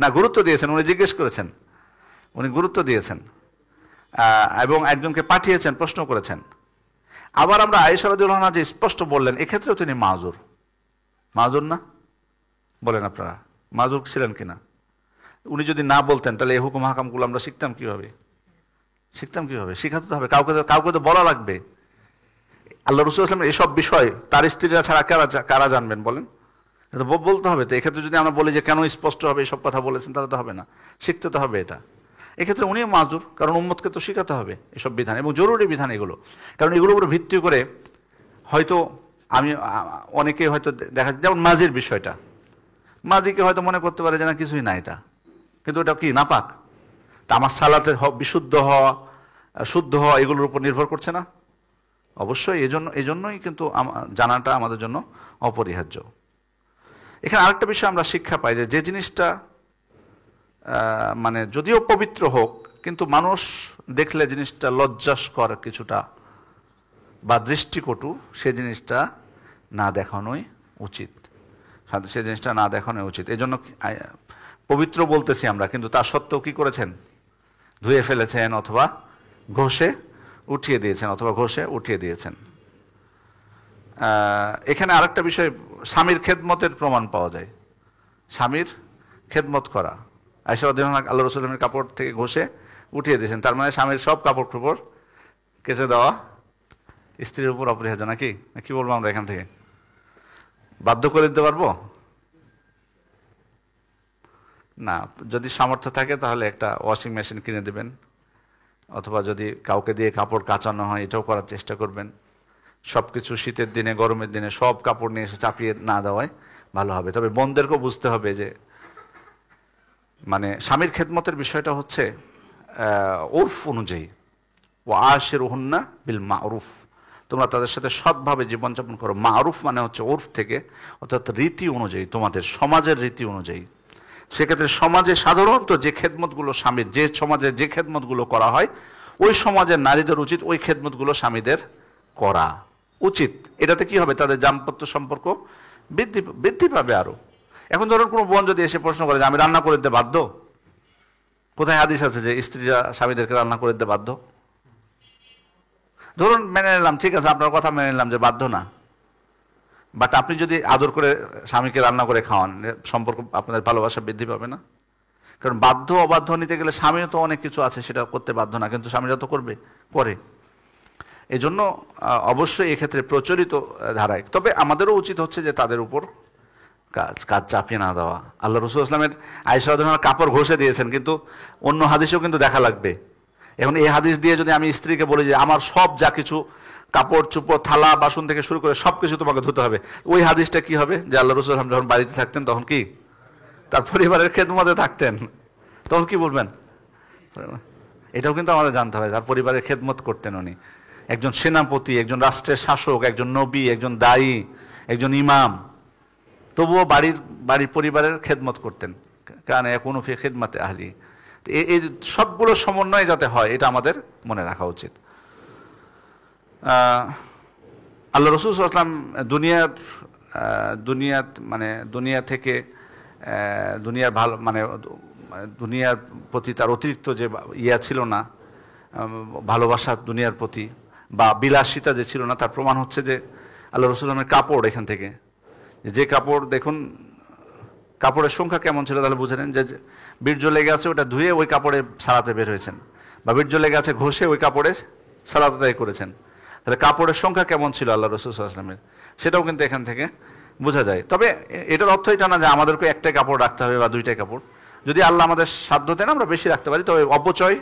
না, গুরুত্ব দিয়েছেন, উনি জিজ্ঞেস করেছেন, উনি গুরুত্ব দিয়েছেন এবং একজনকে পাঠিয়েছেন, প্রশ্ন করেছেন। আবার আমরা আয়েশা রাদিয়াল্লাহু আনহা যে স্পষ্ট বললেন, এক্ষেত্রেও তিনি মাজুর না? বলেন আপনারা মাজুর ছিলেন কিনা? উনি যদি না বলতেন তাহলে এই হুকুম হাকামগুলো আমরা শিখতাম কিভাবে? শিখাতে তো হবে, কাউকে তো বলা লাগবে। আল্লাহ রাসূল সাল্লাল্লাহু আলাইহি ওয়াসাল্লাম এসব বিষয় তার স্ত্রীরা ছাড়া কারা জানবেন বলেন? এটা বলতে হবে। তো এক্ষেত্রে যদি আমরা বলি যে কেন স্পষ্ট হবে এসব কথা বলেছেন, তাহলে তো হবে না, শিখতে তো হবে এটা। এক্ষেত্রে উনিও মাজুর, কারণ উম্মতকে তো শিখাতে হবে এসব বিধান, এবং জরুরি বিধান এগুলো। কারণ এগুলোর উপরে ভিত্তি করে হয়তো অনেকে হয়তো দেখা যায়, যেমন মাজির বিষয়টা, মাজিকে হয়তো মনে করতে পারে যে না কিছুই না এটা, কিন্তু ওটা কি নাপাক? তা আমার সালাতের বিশুদ্ধ হওয়া, শুদ্ধ হওয়া এগুলোর উপর নির্ভর করছে না? অবশ্যই। এজন্যই কিন্তু জানাটা আমাদের জন্য অপরিহার্য। এখানে আরেকটা বিষয় আমরা শিক্ষা পাই যে জিনিসটা মানে যদিও পবিত্র হোক, কিন্তু মানুষ দেখলে জিনিসটা লজ্জাস্কর কিছুটা বা দৃষ্টিকটু, সে জিনিসটা না দেখানোই উচিত। এজন্য পবিত্র বলতেছি আমরা, কিন্তু তা সত্ত্বেও কি করেছেন? ধুয়ে ফেলেছেন অথবা ঘষে উঠিয়ে দিয়েছেন। এখানে আরেকটা বিষয়, স্বামীর খেদমতের প্রমাণ পাওয়া যায়। স্বামীর খেদমত করা, আয়েশা রাদিয়াল্লাহু আনহা আল্লাহ রাসূল সাল্লাল্লাহু আলাইহি ওয়াসাল্লামের কাপড় থেকে ঘষে উঠিয়ে দিয়েছেন, তার মানে স্বামীর সব কাপড় খোপড় কেচে দেওয়া স্ত্রীর উপর অপরিহার্য, নাকি? কি বলবো আমরা এখান থেকে? বাধ্য করে দিতে পারবো না? যদি সামর্থ্য থাকে তাহলে একটা ওয়াশিং মেশিন কিনে দেবেন, অথবা যদি কাউকে দিয়ে কাপড় কাচানো হয় এটাও করার চেষ্টা করবেন। সব কিছু শীতের দিনে, গরমের দিনে সব কাপড় নিয়ে এসে চাপিয়ে না দেওয়াই ভালো হবে। তবে বোনদেরকেও বুঝতে হবে যে মানে স্বামীর খেদমতের বিষয়টা হচ্ছে উরফ অনুযায়ী, ও আশিরুহুন্না বিল মারুফ, তোমরা তাদের সাথে সৎভাবে জীবনযাপন করো। মারুফ মানে হচ্ছে উরফ থেকে, অর্থাৎ রীতি অনুযায়ী, তোমাদের সমাজের রীতি অনুযায়ী। সেক্ষেত্রে সমাজে সাধারণত যে খেদমতগুলো স্বামীর, যে সমাজে যে খেদমতগুলো করা হয়, ওই সমাজের নারীদের উচিত ওই খেদমতগুলো স্বামীদের করা উচিত। এটাতে কি হবে? তাদের দাম্পত্য সম্পর্ক বৃদ্ধি পাবে আরো। এখন ধরুন কোনো বোন যদি এসে প্রশ্ন করে যে আমি রান্না করে দিতে বাধ্য, কোথায় হাদিস আছে যে স্ত্রীরা স্বামীদেরকে রান্না করে দিতে বাধ্য? ধরুন মেনে নিলাম, ঠিক আছে, আপনার কথা মেনে নিলাম যে বাধ্য না, বাট আপনি যদি আদর করে স্বামীকে রান্না করে খাওয়ান, সম্পর্ক, আপনাদের ভালোবাসা বৃদ্ধি পাবে না? কারণ বাধ্য অবাধ্য নিতে গেলে স্বামীও তো অনেক কিছু আছে সেটা করতে বাধ্য না, কিন্তু স্বামীরা তো করে। এই জন্য অবশ্যই এক্ষেত্রে প্রচলিত ধারায়, তবে আমাদেরও উচিত হচ্ছে যে তাদের উপর কাজ চাপিয়ে না দেওয়া। আল্লাহ রাসূল সাল্লাল্লাহু আলাইহি ওয়াসাল্লাম আয়েশা রাদিয়াল্লাহু আনহা কাপড় ঘষে দিয়েছেন, কিন্তু অন্য হাদিসেও কিন্তু দেখা লাগবে। এখন এই হাদিস দিয়ে যদি আমি স্ত্রীকে বলি যে আমার সব যা কিছু কাপড় চোপড়, থালা বাসন থেকে শুরু করে সবকিছু তোমাকে ধুতে হবে, ওই হাদিসটা কি হবে? যে আল্লাহ রাসূল সাল্লাল্লাহু আলাইহি ওয়াসাল্লাম যখন বাড়িতে থাকতেন তখন কি তার পরিবারের খেদমতে থাকতেন, তখন কি বলবেন? এটাও কিন্তু আমাদের জানতে হবে, তার পরিবারের খেদমত করতেন উনি। একজন সেনাপতি, একজন রাষ্ট্রের শাসক, একজন নবী, একজন দায়ী, একজন ইমাম, তবুও বাড়ির পরিবারের খেদমত করতেন। কারণ ইয়াকুনু ফি খিদমাতি আহলি। এই সবগুলো সমন্বয় যাতে হয় এটা আমাদের মনে রাখা উচিত। আল্লাহ রাসূল সাল্লাল্লাহু আলাইহি ওয়াসাল্লাম দুনিয়া থেকে দুনিয়ার ভালো মানে দুনিয়ার প্রতি তার অতিরিক্ত যে ইয়া ছিল না, ভালোবাসা দুনিয়ার প্রতি বা বিলাসিতা যে ছিল না, তার প্রমাণ হচ্ছে যে আল্লাহ রাসূল সাল্লাল্লাহু আলাইহি ওয়াসাল্লামের কাপড়। এখান থেকে যে কাপড় দেখুন, কাপড়ের সংখ্যা কেমন ছিল তাহলে বুঝে নেন। যে বীর্য লেগে আছে ওটা ধুয়ে ওই কাপড়ে সারাতে বের হয়েছেন, বা বীর্য লেগে আছে ঘষে ওই কাপড়ে সালাত আদায় করেছেন। তাহলে কাপড়ের সংখ্যা কেমন ছিল আল্লাহ রসুল সাল্লাল্লাহু আলাইহি ওয়াসাল্লামের, সেটাও কিন্তু এখান থেকে বোঝা যায়। তবে এটার অর্থ এটা না যে আমাদেরকে একটাই কাপড় রাখতে হবে বা দুইটাই কাপড়। যদি আল্লাহ আমাদের সাধ্য দেন আমরা বেশি রাখতে পারি, তবে অপচয়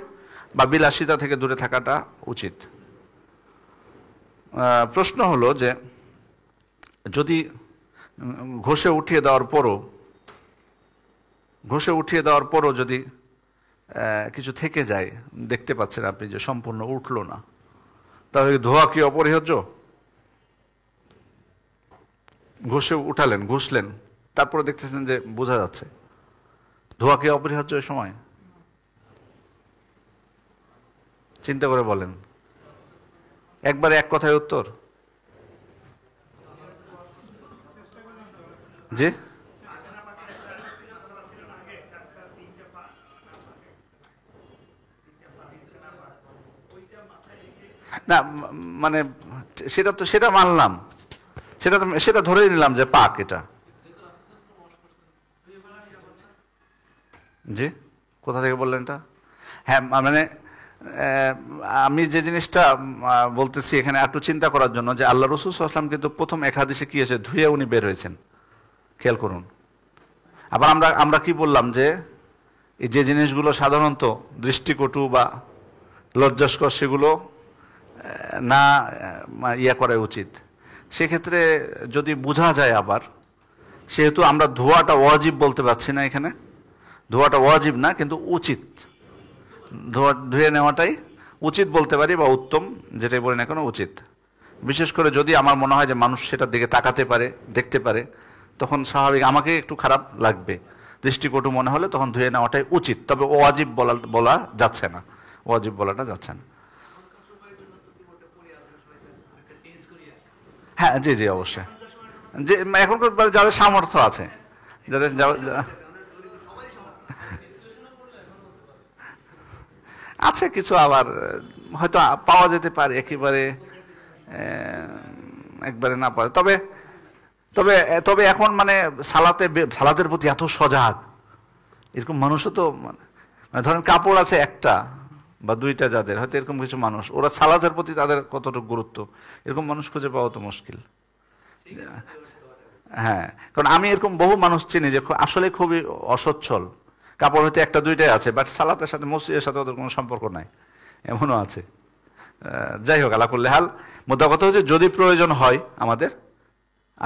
বা বিলাসিতা থেকে দূরে থাকাটা উচিত। প্রশ্ন হলো যে যদি ঘষে উঠিয়ে দেওয়ার পরও যদি কিছু থেকে যায়, দেখতে পাচ্ছেন আপনি যে সম্পূর্ণ উঠলো না, তাহলে ধোয়া কি অপরিহার্য? ঘষলেন, তারপরে দেখতেছেন যে বোঝা যাচ্ছে, ধোয়া কি অপরিহার্য এই সময়? চিন্তা করে বলেন, একবারে এক কথায় উত্তর। জি, না মানে সেটা মানলাম, সেটা ধরেই নিলাম যে পাক এটা। জি, কোথা থেকে বললেন এটা? হ্যাঁ, মানে আমি যে জিনিসটা বলতেছি এখানে একটু চিন্তা করার জন্য, যে আল্লাহ রসুল সাল্লাল্লাহু আলাইহি ওয়াসাল্লাম কিন্তু প্রথম এক হাদিসে কি হয়েছে, ধুয়ে উনি বের হয়েছেন, খেয়াল করুন। আবার আমরা কি বললাম যে এই যে জিনিসগুলো সাধারণত দৃষ্টিকটু বা লজ্জাস্কর, সেগুলো না ইয়া করা উচিত। সেক্ষেত্রে যদি বোঝা যায়, আবার সেহেতু আমরা ধোয়াটা ওয়াজিব বলতে পারছি না এখানে, ধোয়াটা ওয়াজিব না কিন্তু উচিত, ধুয়ে নেওয়াটাই উচিত বলতে পারি, বা উত্তম, যেটাই বলি না কেন উচিত। বিশেষ করে যদি আমার মনে হয় যে মানুষ সেটার দিকে তাকাতে পারে, দেখতে পারে, তখন স্বাভাবিক আমাকে একটু খারাপ লাগবে, দৃষ্টিকটু মনে হলে তখন ধুয়ে নেওয়াটাই উচিত। তবে ওয়াজিব বলা যাচ্ছে না, ওয়াজিব বলাটা যাচ্ছে না। হ্যাঁ, জি জি, অবশ্যই। যে এখনকার যাদের সামর্থ্য আছে, যাদের আছে কিছু, আবার হয়তো পাওয়া যেতে পারে একেবারে একবারে না পারে। তবে তবে তবে এখন মানে সালাতের প্রতি এত সজাগ, এরকম মানুষও তো মানে ধরেন কাপড় আছে একটা বা দুইটা, যাদের হয়তো এরকম কিছু মানুষ, ওরা সালাতের প্রতি তাদের কতটুকু গুরুত্ব, এরকম মানুষ খুঁজে পাওয়া তো মুশকিল। হ্যাঁ, কারণ আমি এরকম বহু মানুষ চিনি যে আসলে খুবই অসচ্ছল, কাপড় হয়তো একটা দুইটাই আছে, বাট সালাতের সাথে মসজিদের সাথে ওদের কোনো সম্পর্ক নাই, এমনও আছে। যাই হোক, আলা কুল্লি হাল, মোদ্দা কথা হচ্ছে যদি প্রয়োজন হয় আমাদের,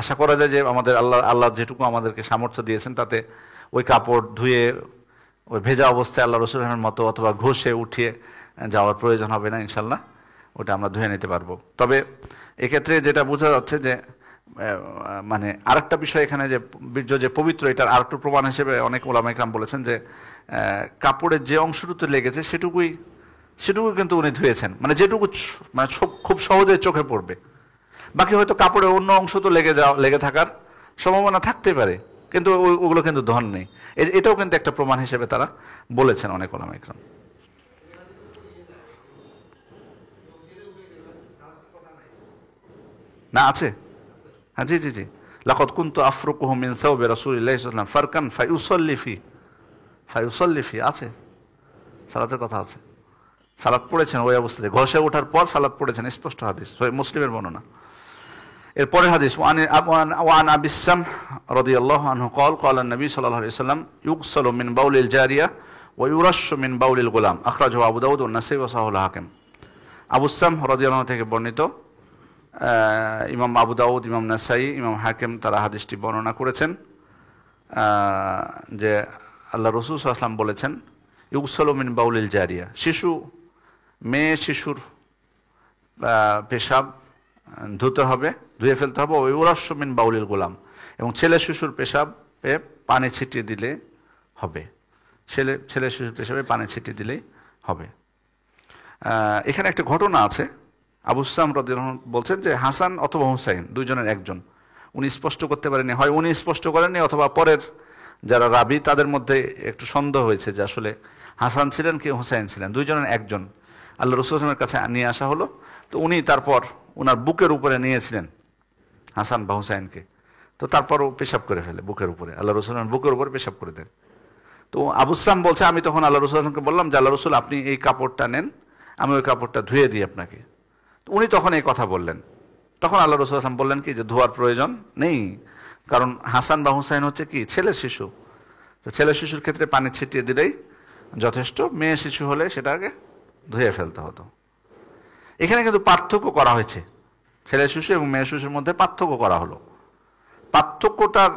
আশা করা যায় যে আমাদের আল্লাহ যেটুকু আমাদেরকে সামর্থ্য দিয়েছেন তাতে ওই কাপড় ধুয়ে ওই ভেজা অবস্থায় আল্লাহ রসুলের মতো অথবা ঘষে উঠিয়ে যাওয়ার প্রয়োজন হবে না, ইনশাল্লাহ ওটা আমরা ধুয়ে নিতে পারবো। তবে এক্ষেত্রে যেটা বোঝা যাচ্ছে যে মানে আরেকটা বিষয় এখানে, যে বীর্য যে পবিত্র, এটার আরেকটু প্রমাণ হিসেবে অনেক ওলামা ইকরাম বলেছেন যে কাপড়ের যে অংশটুকু লেগেছে সেটুকু কিন্তু উনি ধুয়েছেন, মানে যেটুকু মানে খুব সহজে চোখে পড়বে। বাকি হয়তো কাপড়ের অন্য অংশ তো লেগে থাকার সম্ভাবনা থাকতে পারে, কিন্তু ওগুলো কিন্তু ধন নেই। এটাও কিন্তু একটা প্রমাণ হিসেবে তারা বলেছেন অনেক ওলামা ইকরাম। না আছে, হ্যাঁ, জি জি জি। লাকাদ কুনতু আফরুকুহু মিন সাওবি রাসূলিল্লাহি সাল্লাল্লাহু আলাইহি ওয়াসাল্লাম ফারকান ফায়ুসাল্লি ফি আছে, সালাতের কথা আছে, সালাত পড়েছেন ওই অবস্থাতে, ঘষে ওঠার পর সালাত পড়েছেন, স্পষ্ট হাদিস, মুসলিমের বর্ণনা। এরপরের হাদিস, ওয়ান আবি সামহ রাদিয়াল্লাহু আনহু قال قال النبي صلى الله عليه وسلم يغسل من بول الجارية ويرش من بول الغلام أخرجه أبو داود والنسائي وصححه الحاكم। আবু সামহ রাদিয়াল্লাহু থেকে বর্ণিত, ইমাম আবু দাউদ, ইমাম নাসাই, ইমাম হাকিম তারা হাদিসটি বর্ণনা করেছেন যে আল্লাহ রসুল সাল্লাল্লাহু আলাইহি ওয়াসাল্লাম বলেছেন, ইউগসালু মিন বাউলিল জারিয়া, মেয়ে শিশুর পেশাব ধুয়ে ফেলতে হবে, ওই উরাস্য মিন বাউলিল গোলাম, এবং ছেলে শিশুর পেশাবে পানি ছিটিয়ে দিলে হবে, ছেলে শিশুর পেশাবে পানি ছিটিয়ে দিলেই হবে। এখানে একটা ঘটনা আছে, আবু সাম রাদিয়াল্লাহু আনহু বলছেন যে হাসান অথবা হুসাইন দুইজনের একজন, উনি স্পষ্ট করতে পারেনি, হয় উনি স্পষ্ট করেননি অথবা পরের যারা রাবি তাদের মধ্যে একটু সন্দেহ হয়েছে যে আসলে হাসান ছিলেন কি হুসাইন ছিলেন, দুইজনের একজন আল্লাহ রসুল সাল্লাল্লাহু আলাইহি ওয়াসাল্লামের কাছে নিয়ে আসা হলো। তো উনি তারপর ওনার বুকের উপরে নিয়েছিলেন হাসান বা হুসাইনকে, তো তারপরও পেশাব করে ফেলে বুকের উপরে, আল্লাহ রসুল বুকের উপরে পেশাব করে দেন। তো আবু সাম বলছে, আমি তখন আল্লাহ রসুলকে বললাম যে আল্লাহ রসুল আপনি এই কাপড়টা নেন, আমি ওই কাপড়টা ধুয়ে দিই আপনাকে। উনি তখন এই কথা বললেন। তখন আল্লাহ রাসূল সাল্লাল্লাহু আলাইহি ওয়াসাল্লাম বললেন কি যে ধোয়ার প্রয়োজন নেই, কারণ হাসান বা হুসাইন হচ্ছে কি ছেলের শিশু, তো ছেলের শিশুর ক্ষেত্রে পানি ছিটিয়ে দিলেই যথেষ্ট, মেয়ে শিশু হলে সেটাকে ধুয়ে ফেলতে হতো। এখানে কিন্তু পার্থক্য করা হয়েছে, ছেলের শিশু এবং মেয়ে শিশুর মধ্যে পার্থক্য করা হলো। পার্থক্যটার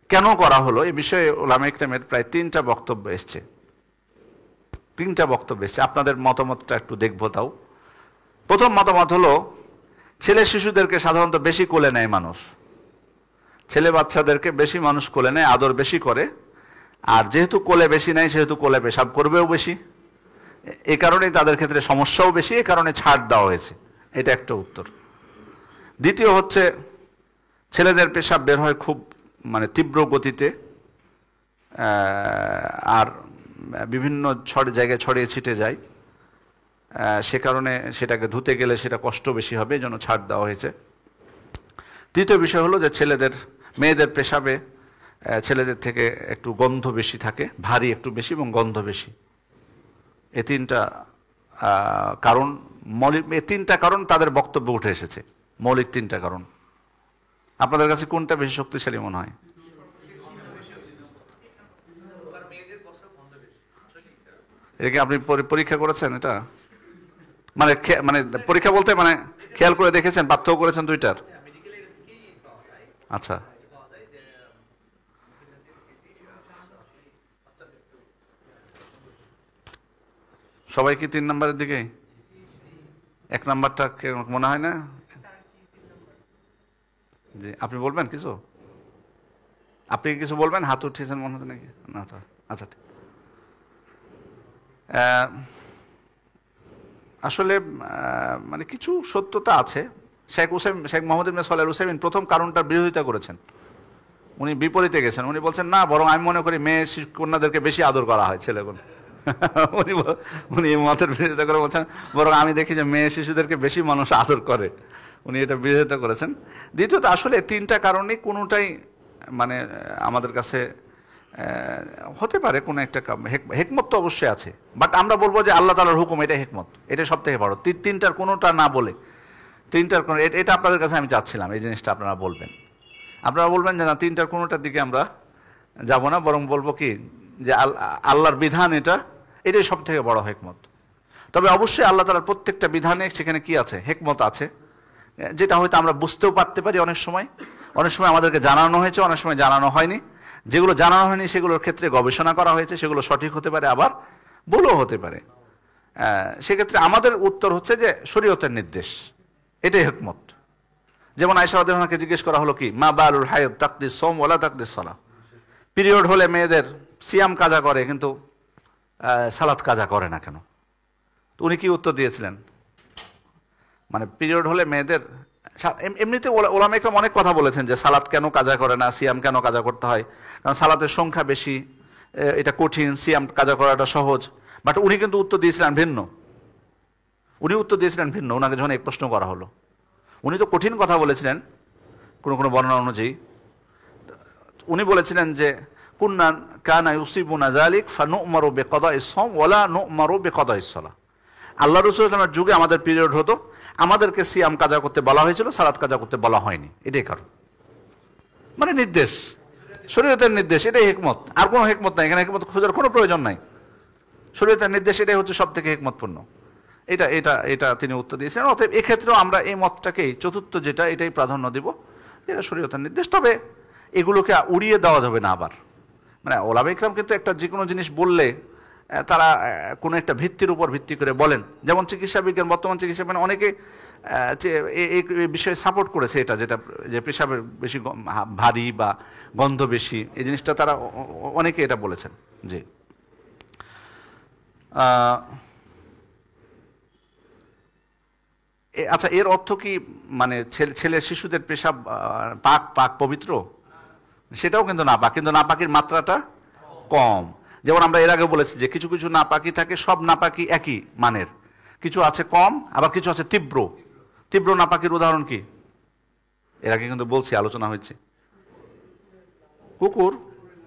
কেন করা হলো এই বিষয়ে উলামায়ে ইকরামের প্রায় তিনটা বক্তব্য এসছে। আপনাদের মতামতটা একটু দেখবো। তাও প্রথম মতামত হলো, ছেলে শিশুদেরকে সাধারণত বেশি কোলে নেয় মানুষ, ছেলে বাচ্চাদেরকে বেশি মানুষ কোলে নেয়, আদর বেশি করে, আর যেহেতু কোলে বেশি নেয় সেহেতু কোলে পেশাব করবেও বেশি, এই কারণেই তাদের ক্ষেত্রে সমস্যাও বেশি, এই কারণে ছাড় দেওয়া হয়েছে। এটা একটা উত্তর। দ্বিতীয় হচ্ছে, ছেলেদের পেশাব বের হয় খুব তীব্র গতিতে, আর বিভিন্ন জায়গায় ছড়িয়ে ছিটে যায়, সে কারণে সেটাকে ধুতে গেলে সেটা কষ্ট বেশি হবে, এই জন্য ছাড় দেওয়া হয়েছে। তৃতীয় বিষয় হলো যে মেয়েদের পেশাবে ছেলেদের থেকে একটু গন্ধ বেশি থাকে, ভারী একটু বেশি এবং গন্ধ বেশি। এই তিনটা কারণ তাদের বক্তব্য উঠে এসেছে, মৌলিক তিনটা কারণ। আপনাদের কাছে কোনটা বেশি শক্তিশালী মনে হয়? এটা কি আপনি পরীক্ষা করেছেন? এটা পরীক্ষা বলতে খেয়াল করে দেখেছেন, পার্থক্য করেছেন দুইটার? আচ্ছা, সবাই কি 3 নম্বরের দিকে? 1 নাম্বারটা মনে হয় না? জি, আপনি বলবেন কিছু? আপনি কিছু বলবেন? হাত উঠিয়েছেন মনে হচ্ছে নাকি? না, আচ্ছা ঠিক। আসলে কিছু সত্যতা আছে। শেখ মোহাম্মদ ইবনে সালেহ আল উসাইমিন প্রথম কারণটার বিরোধিতা করেছেন, উনি বিপরীতে গেছেন। উনি বলছেন না, বরং আমি মনে করি মেয়ে কন্যাদেরকে বেশি আদর করা হয় ছেলেগুলো। উনি এই মতের বিরোধিতা করে বলছেন বরং আমি দেখি যে মেয়ে শিশুদেরকে বেশি মানুষ আদর করে, উনি এটা বিরোধিতা করেছেন। দ্বিতীয়ত আসলে তিনটা কারণেই কোনোটাই আমাদের কাছে হতে পারে কোনো একটা হেকমত তো অবশ্যই আছে, বাট আমরা বলবো যে আল্লাহ তাআলার হুকুম, এটা হেকমত, এটা সব থেকে বড়। তিনটার কোনোটা না বলে এটা আপনাদের কাছে আমি চাচ্ছিলাম এই জিনিসটা আপনারা বলবেন। আপনারা বলবেন যে না, তিনটার কোনোটার দিকে আমরা যাব না, বরং বলবো কি যে আল্লাহর বিধান এটাই সব থেকে বড় হেকমত। তবে অবশ্যই আল্লাহ তাআলার প্রত্যেকটা বিধানে সেখানে কি আছে, হেকমত আছে, যেটা হয়তো আমরা বুঝতেও পারতে পারি অনেক সময় আমাদেরকে জানানো হয়েছে, অনেক সময় জানানো হয়নি। যেগুলো জানানো হয়নি সেগুলোর ক্ষেত্রে গবেষণা করা হয়েছে, সেগুলো সঠিক হতে পারে, আবার ভুলও হতে পারে। সেক্ষেত্রে আমাদের উত্তর হচ্ছে যে শরীয়তের নির্দেশ, এটাই হিকমত। যেমন আয়েশা রাদিয়াল্লাহু আনহাকে জিজ্ঞেস করা হলো কি, মা বালুল হায়দ তাকদিস সাওম ওয়ালা তাকদিস সালাহ, পিরিয়ড হলে মেয়েদের সিয়াম কাজা করে কিন্তু সালাত কাজা করে না কেন? তো উনি কি উত্তর দিয়েছিলেন? পিরিয়ড হলে মেয়েদের এমনিতে ওলামায়ে কেরাম অনেক কথা বলেছেন যে সালাত কেন কাজা করে না, সিয়াম কেন কাজা করতে হয়, কারণ সালাতের সংখ্যা বেশি, এটা কঠিন, সিয়াম কাজা করাটা সহজ। বাট উনি কিন্তু উত্তর দিয়েছিলেন ভিন্ন। ওনাকে যখন এই প্রশ্ন করা হলো, উনি তো কঠিন কথা বলেছিলেন কোনো বর্ণনা অনুযায়ী। উনি বলেছিলেন যে কুন্না কানা ইউসিবুনা যালিক ফানু'মারু বিকাদাইস সাওম ওয়ালা নু'মারু বিকাদাইস সালাহ। আল্লাহ রাসূল সাল্লাল্লাহু আলাইহি ওয়াসাল্লামের যুগে আমাদের পিরিয়ড হতো, আমাদেরকে সিয়াম কাজা করতে বলা হয়েছিল, সালাত কাজা করতে বলা হয়নি। এটাই কারণ, নির্দেশ, শরীয়তের নির্দেশ, এটাই হিকমত। আর কোনো হিকমত নাই এখানে, হিকমত খোঁজার কোনো প্রয়োজন নাই। শরীয়তের নির্দেশ এটাই হচ্ছে সব থেকে হিকমতপূর্ণ। এটা তিনি উত্তর দিয়েছিলেন। অতএব এক্ষেত্রেও আমরা এই মতটাকেই, চতুর্থ যেটা, এটাই প্রাধান্য দিব, এটা শরীয়তের নির্দেশ। তবে এগুলোকে উড়িয়ে দেওয়া যাবে না। আবার ওলামায়ে কেরাম কিন্তু একটা যে কোনো জিনিস বললে তারা কোনো একটা ভিত্তির উপর ভিত্তি করে বলেন। যেমন চিকিৎসা বিজ্ঞান, বর্তমান চিকিৎসা বিজ্ঞান অনেকে এই বিষয়ে সাপোর্ট করেছে, যেটা যে পেশাবের বেশি ভারী বা গন্ধ বেশি, এই জিনিসটা তারা অনেকে এটা বলেছেন। জি, আচ্ছা, এর অর্থ কি ছেলে শিশুদের পেশাব পাক পবিত্র? সেটাও কিন্তু নাপাক, কিন্তু নাপাকির মাত্রাটা কম। যেমন আমরা এর আগে বলেছি যে কিছু কিছু নাপাকি থাকে, সব নাপাকি একই মানের, কিছু আছে কম, আবার কিছু আছে তীব্র নাপাকির উদাহরণ কি? এর আগে কিন্তু বলছি, আলোচনা হয়েছে।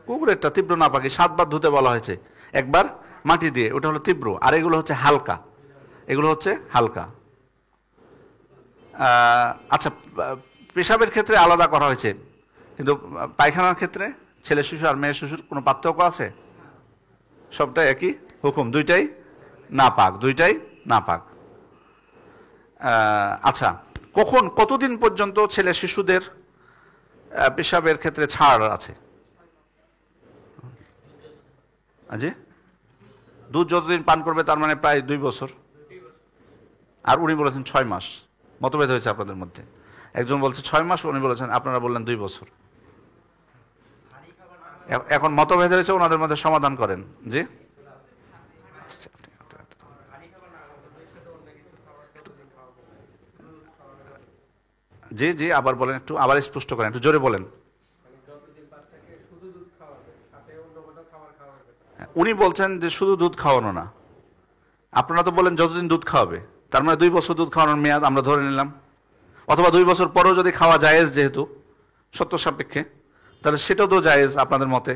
কুকুরেরটা তীব্র নাপাকি, 7 বার ধুতে বলা হয়েছে, একবার মাটি দিয়ে, ওটা হলো তীব্র। আর এগুলো হচ্ছে হালকা, এগুলো হচ্ছে হালকা। আচ্ছা, পেশাবের ক্ষেত্রে আলাদা করা হয়েছে, কিন্তু পায়খানার ক্ষেত্রে ছেলে শিশু আর মেয়ে শিশুর কোনো পার্থক্য আছে? সবটাই একই হুকুম, দুইটাই নাপাক, দুইটাই নাপাক। আচ্ছা, কতদিন পর্যন্ত ছেলে শিশুদের পেশাবের ক্ষেত্রে ছাড় আছে? জি, দুধ যতদিন পান করবে তার মানে প্রায় 2 বছর, আর উনি বলেছেন 6 মাস। মতভেদ হয়েছে আপনাদের মধ্যে, একজন বলছে 6 মাস, উনি বলেছেন, আপনারা বললেন 2 বছর। এখন মতভেদ হয়েছে, ওনাদের মধ্যে সমাধান করেন। জি, জি জি আবার বলেন, একটু আবার স্পষ্ট করেন, একটু জোরে বলেন। উনি বলছেন যে শুধু দুধ খাওয়ানো না, আপনারা তো বলেন যতদিন দুধ খাওয়াবে, তার মানে 2 বছর দুধ খাওয়ানোর মেয়াদ আমরা ধরে নিলাম, অথবা 2 বছর পরেও যদি খাওয়া জায়েজ, যেহেতু সত্য সাপেক্ষে, তাহলে সেটাও তো জায়েজ আপনাদের মতে।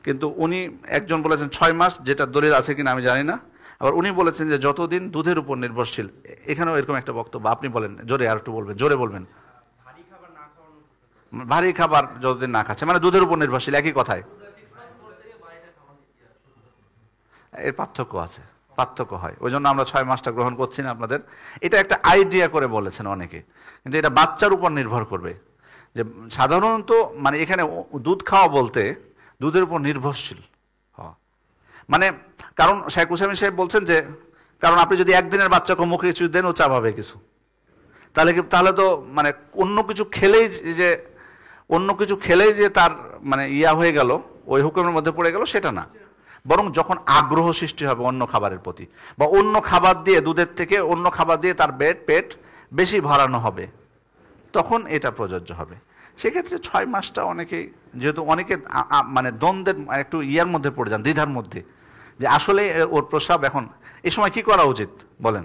কিন্তু উনি একজন বলেছেন 6 মাস, যেটা দলিল আছে কিনা আমি জানি না, আবার উনি বলেছেন যে যতদিন দুধের উপর নির্ভরশীল। এখানেও এরকম একটা বক্তব্য, আপনি বলেন জোরে, আর একটু বলবেন, জোরে বলবেন। ভারী খাবার যতদিন না খাচ্ছে, মানে দুধের উপর নির্ভরশীল, একই কথায়। এর পার্থক্য আছে, পার্থক্য হয়, ওই জন্য আমরা 6 মাসটা গ্রহণ করছি না আপনাদের। এটা একটা আইডিয়া করে বলেছেন অনেকে, কিন্তু এটা বাচ্চার উপর নির্ভর করবে। যে সাধারণত মানে এখানে দুধ খাওয়া বলতে দুধের উপর নির্ভরশীল হওয়া, মানে কারণ শেখ হুসাইন সাহেব বলছেন যে, কারণ আপনি যদি একদিনের বাচ্চাকে মুখে কিছু দেন, ও চাবাবে কিছু, তাহলে তো মানে অন্য কিছু খেলেই যে তার মানে ইয়া হয়ে গেল, ওই হুকুমের মধ্যে পড়ে গেল, সেটা না। বরং যখন আগ্রহ সৃষ্টি হবে অন্য খাবারের প্রতি, বা অন্য খাবার দিয়ে, দুধের থেকে অন্য খাবার দিয়ে তার পেট বেশি ভরানো হবে, তখন এটা প্রযোজ্য হবে। সেক্ষেত্রে 6 মাসটা অনেকেই, যেহেতু অনেকে মানে দ্বন্দ্বের একটু ইয়ার মধ্যে পড়ে যান, দ্বিধার মধ্যে, যে আসলে ওর প্রস্রাব এখন এই সময় কি করা উচিত বলেন।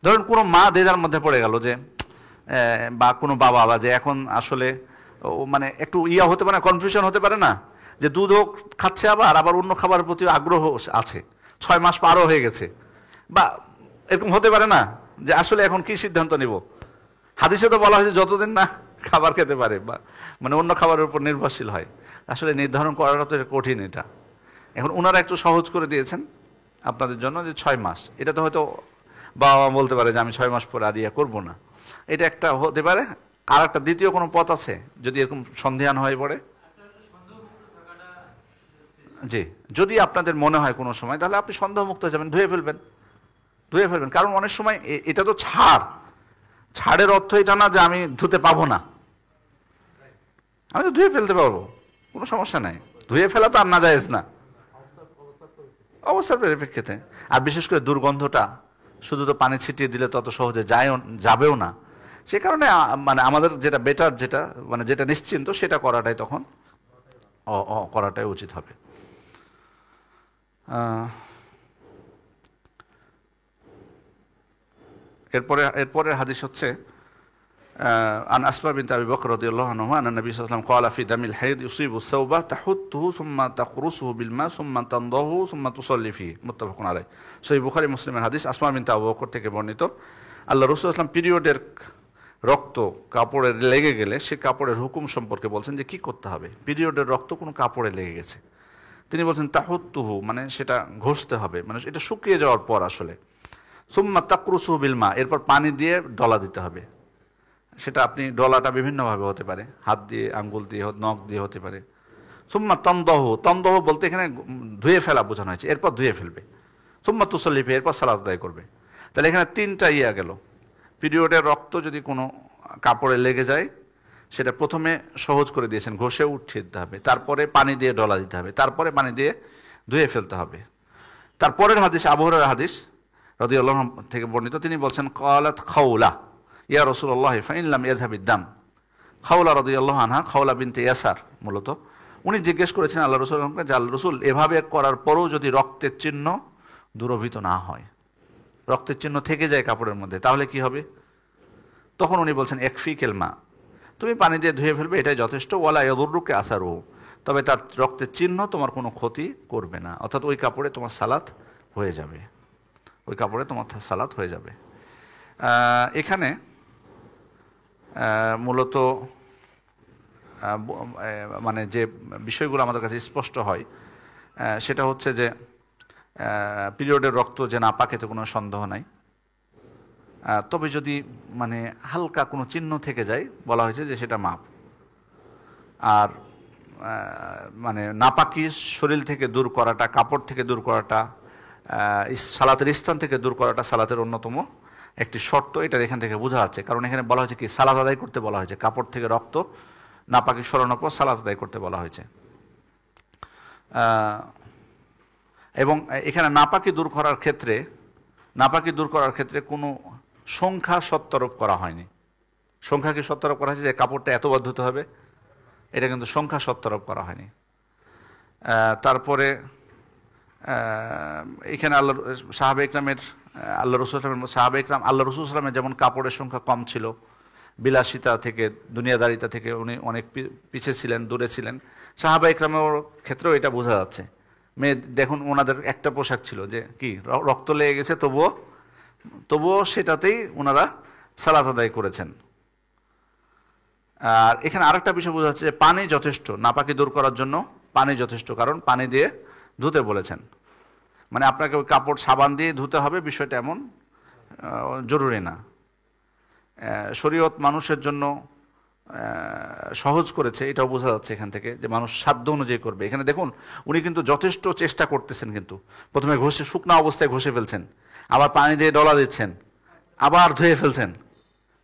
ধরুন কোনো মা দ্বিধার মধ্যে পড়ে গেল যে, বা কোনো বাবা, বা যে এখন আসলে মানে একটু ইয়া হতে পারে, কনফিউশন হতে পারে না, যে দুধও খাচ্ছে আবার অন্য খাবারের প্রতি আগ্রহ আছে, 6 মাস পারও হয়ে গেছে, বা এরকম হতে পারে না যে আসলে এখন কি সিদ্ধান্ত নিব। হাদিসে তো বলা হয়েছে যতদিন না খাবার খেতে পারে, বা মানে অন্য খাবারের উপর নির্ভরশীল হয়। আসলে নির্ধারণ করাটা তো কঠিন। এটা এখন ওনারা একটু সহজ করে দিয়েছেন আপনাদের জন্য, যে 6 মাস। এটা তো হয়তো বাবা মা বলতে পারে যে আমি 6 মাস পর আর ইয়া করবো না, এটা একটা হতে পারে। আর একটা দ্বিতীয় কোনো পথ আছে যদি এরকম সন্দেহান হয়ে পড়ে? জি, যদি আপনাদের মনে হয় কোনো সময়, তাহলে আপনি সন্দেহমুক্ত হয়ে যাবেন, ধুয়ে ফেলবেন। কারণ অনেক সময় এটা তো ছাড়ের অর্থ এটা না যে আমি ধুতে পাবো না, আমি তো ধুয়ে ফেলতে পারবো, কোনো সমস্যা নাই। ধুয়ে ফেলা তো আর না জায়েজ না অবস্থার পরিপ্রেক্ষিতে। আর বিশেষ করে দুর্গন্ধটা শুধু তো পানি ছিটিয়ে দিলে তত সহজে যাবেও না। সে কারণে মানে আমাদের যেটা বেটার, যেটা নিশ্চিন্ত, সেটা করাটাই তখন করাটাই উচিত হবে। এরপরের হাদিস হচ্ছে আন আসমা বিনতে আবি বকর রাদিয়াল্লাহু আনহা আন নবী সাল্লাল্লাহু আলাইহি ওয়াসাল্লাম ক্বালা ফি দামিল হাইদ ইউসিবু সাওবা তাহুত্তুহু সুম্মা তাকরুসুহু বিল মা সুম্মা তানদাহু সুম্মা তুসাল্লি ফি, মুত্তাফাকুন আলাইহি। সহিহ বুখারী মুসলিমের হাদিস। আসমা বিনতে আবু বকর থেকে বর্ণিত, আল্লাহ রাসূল সাল্লাল্লাহু আলাইহি ওয়াসাল্লাম পিরিয়ডের রক্ত কাপড়ে লেগে গেলে সে কাপড়ের হুকুম সম্পর্কে বলছেন যে কি করতে হবে। পিরিয়ডের রক্ত কোনো কাপড়ে লেগে গেছে, তিনি বলছেন তাহুত্তুহু, মানে সেটা ঘষতে হবে, মানে এটা শুকিয়ে যাওয়ার পর আসলে। সুম্মা তাকরুসুহু বিল মা, এরপর পানি দিয়ে ডলা দিতে হবে। সেটা আপনি ডলাটা বিভিন্নভাবে হতে পারে, হাত দিয়ে, আঙ্গুল দিয়ে, নখ দিয়ে হতে পারে। সুম্মা তন্দহ বলতে এখানে ধুয়ে ফেলা বোঝানো হয়েছে, এরপর ধুয়ে ফেলবে। সুম্মা তুসাল্লি ফি, এরপর সালাত আদায় করবে। তাহলে এখানে 3টা ইয়া গেল। পিরিয়ডের রক্ত যদি কোনো কাপড়ে লেগে যায়, সেটা প্রথমে সহজ করে দিয়েছেন, ঘষে উঠিয়ে দিতে হবে, তারপরে পানি দিয়ে ডলা দিতে হবে, তারপরে পানি দিয়ে ধুয়ে ফেলতে হবে। তারপরের হাদিস আবু হুরায়রা হাদিস রাদিয়াল্লাহু আনহু থেকে বর্ণিত, তিনি বলছেন ক্বালাত খাওলা ইয়া রাসূলুল্লাহ ফাইন লাম ইয়াযহাবিদ দাম। খাওলা রাদিয়াল্লাহু আনহা, খাওলা বিনতে ইয়াসার মূলত, উনি জিজ্ঞেস করেছেন আল্লাহ রাসূলকে যে আল্লাহ রাসূল, এভাবে করার পরও যদি রক্তের চিহ্ন দূরভূত না হয়, রক্তের চিহ্ন থেকে যায় কাপড়ের মধ্যে, তাহলে কি হবে? তখন উনি বলছেন একফিকেল মা, তুমি পানি দিয়ে ধুয়ে ফেলবে, এটাই যথেষ্ট। ওয়ালা ইয়াদুররুকা আসারুহু, তবে তার রক্তের চিহ্ন তোমার কোনো ক্ষতি করবে না, অর্থাৎ ওই কাপড়ে তোমার সালাত হয়ে যাবে। ওই কাপড়ে তোমার সালাত হয়ে যাবে। এখানে মূলত মানে যে বিষয়গুলো আমাদের কাছে স্পষ্ট হয় সেটা হচ্ছে যে পিরিয়ডের রক্ত যে নাপাক এতে কোনো সন্দেহ নাই। তবে যদি মানে হালকা কোনো চিহ্ন থেকে যায় বলা হয়েছে যে সেটা মাপ। আর মানে নাপাকি শরীর থেকে দূর করাটা, কাপড় থেকে দূর করাটা, সালাতের স্থান থেকে দূর করাটা সালাতের অন্যতম একটি শর্ত। এটা এখান থেকে বোঝা যাচ্ছে, কারণ এখানে বলা হয়েছে কি সালাত আদায় করতে বলা হয়েছে, কাপড় থেকে রক্ত নাপাকি সরানোর পর সালাত আদায় করতে বলা হয়েছে। এবং এখানে নাপাকি দূর করার ক্ষেত্রে কোনো সংখ্যা সত্যারোপ করা হয়নি। সংখ্যা কি সত্যারোপ করা হয়েছে যে কাপড়টা এতবার ধুতে হবে, এটা কিন্তু সংখ্যা সত্যারোপ করা হয়নি। তারপরে এখানে সাহাবে ইকরামের আল্লাহ রসুল সাল্লামের যেমন কাপড়ের সংখ্যা কম ছিল, বিলাসিতা থেকে, দুনিয়াদারিতা থেকে উনি অনেক পিছিয়ে ছিলেন, দূরে ছিলেন। সাহাবা ইকরামের ক্ষেত্রেও এটা বোঝা যাচ্ছে। মেয়ে দেখুন, ওনাদের একটা পোশাক ছিল যে কি রক্ত লেগে গেছে, তবুও সেটাতেই ওনারা সালাত আদায় করেছেন। আর এখানে আরেকটা বিষয় বোঝা যাচ্ছে যে পানি যথেষ্ট, নাপাকি দূর করার জন্য পানি যথেষ্ট, কারণ পানি দিয়ে ধুতে বলেছেন। মানে আপনাকে ওই কাপড় সাবান দিয়ে ধুতে হবে বিষয়টা এমন জরুরি না। শরীয়ত মানুষের জন্য সহজ করেছে, এটাও বোঝা যাচ্ছে এখান থেকে যে মানুষ সাধ্য অনুযায়ী করবে। এখানে দেখুন উনি কিন্তু যথেষ্ট চেষ্টা করতেছেন, কিন্তু প্রথমে শুকনা অবস্থায় ঘষে ফেলছেন, আবার পানি দিয়ে ডলা দিচ্ছেন, আবার ধুয়ে ফেলছেন,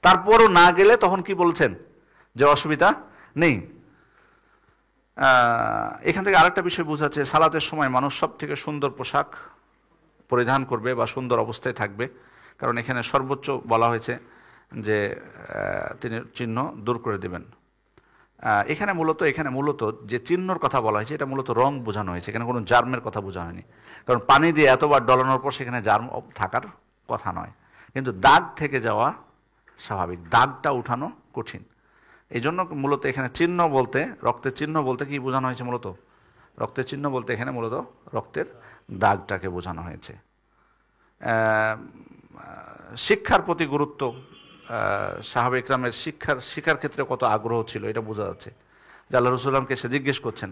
তারপরও না গেলে তখন কি বলছেন যে অসুবিধা নেই। এখান থেকে আরেকটা বিষয় বোঝাচ্ছে সালাতের সময় মানুষ সব থেকে সুন্দর পোশাক পরিধান করবে বা সুন্দর অবস্থায় থাকবে, কারণ এখানে সর্বোচ্চ বলা হয়েছে যে তিনি চিহ্ন দূর করে দেবেন। এখানে মূলত যে চিহ্নর কথা বলা হয়েছে এটা মূলত রং বোঝানো হয়েছে, এখানে কোনো জার্মের কথা বোঝানো হয়নি। কারণ পানি দিয়ে এতবার ডলানোর পর সেখানে জার্ম থাকার কথা নয়, কিন্তু দাগ থেকে যাওয়া স্বাভাবিক, দাগটা উঠানো কঠিন। এই জন্য মূলত এখানে চিহ্ন বলতে, রক্তের চিহ্ন বলতে কি বোঝানো হয়েছে? রক্তের চিহ্ন বলতে এখানে মূলত রক্তের দাগটাকে বোঝানো হয়েছে। শিক্ষার প্রতি গুরুত্ব, সাহাবে ইকরামের শিক্ষার ক্ষেত্রে কত আগ্রহ ছিল এটা বোঝা যাচ্ছে। যে আল্লাহ রসুল্লামকে সে জিজ্ঞেস করছেন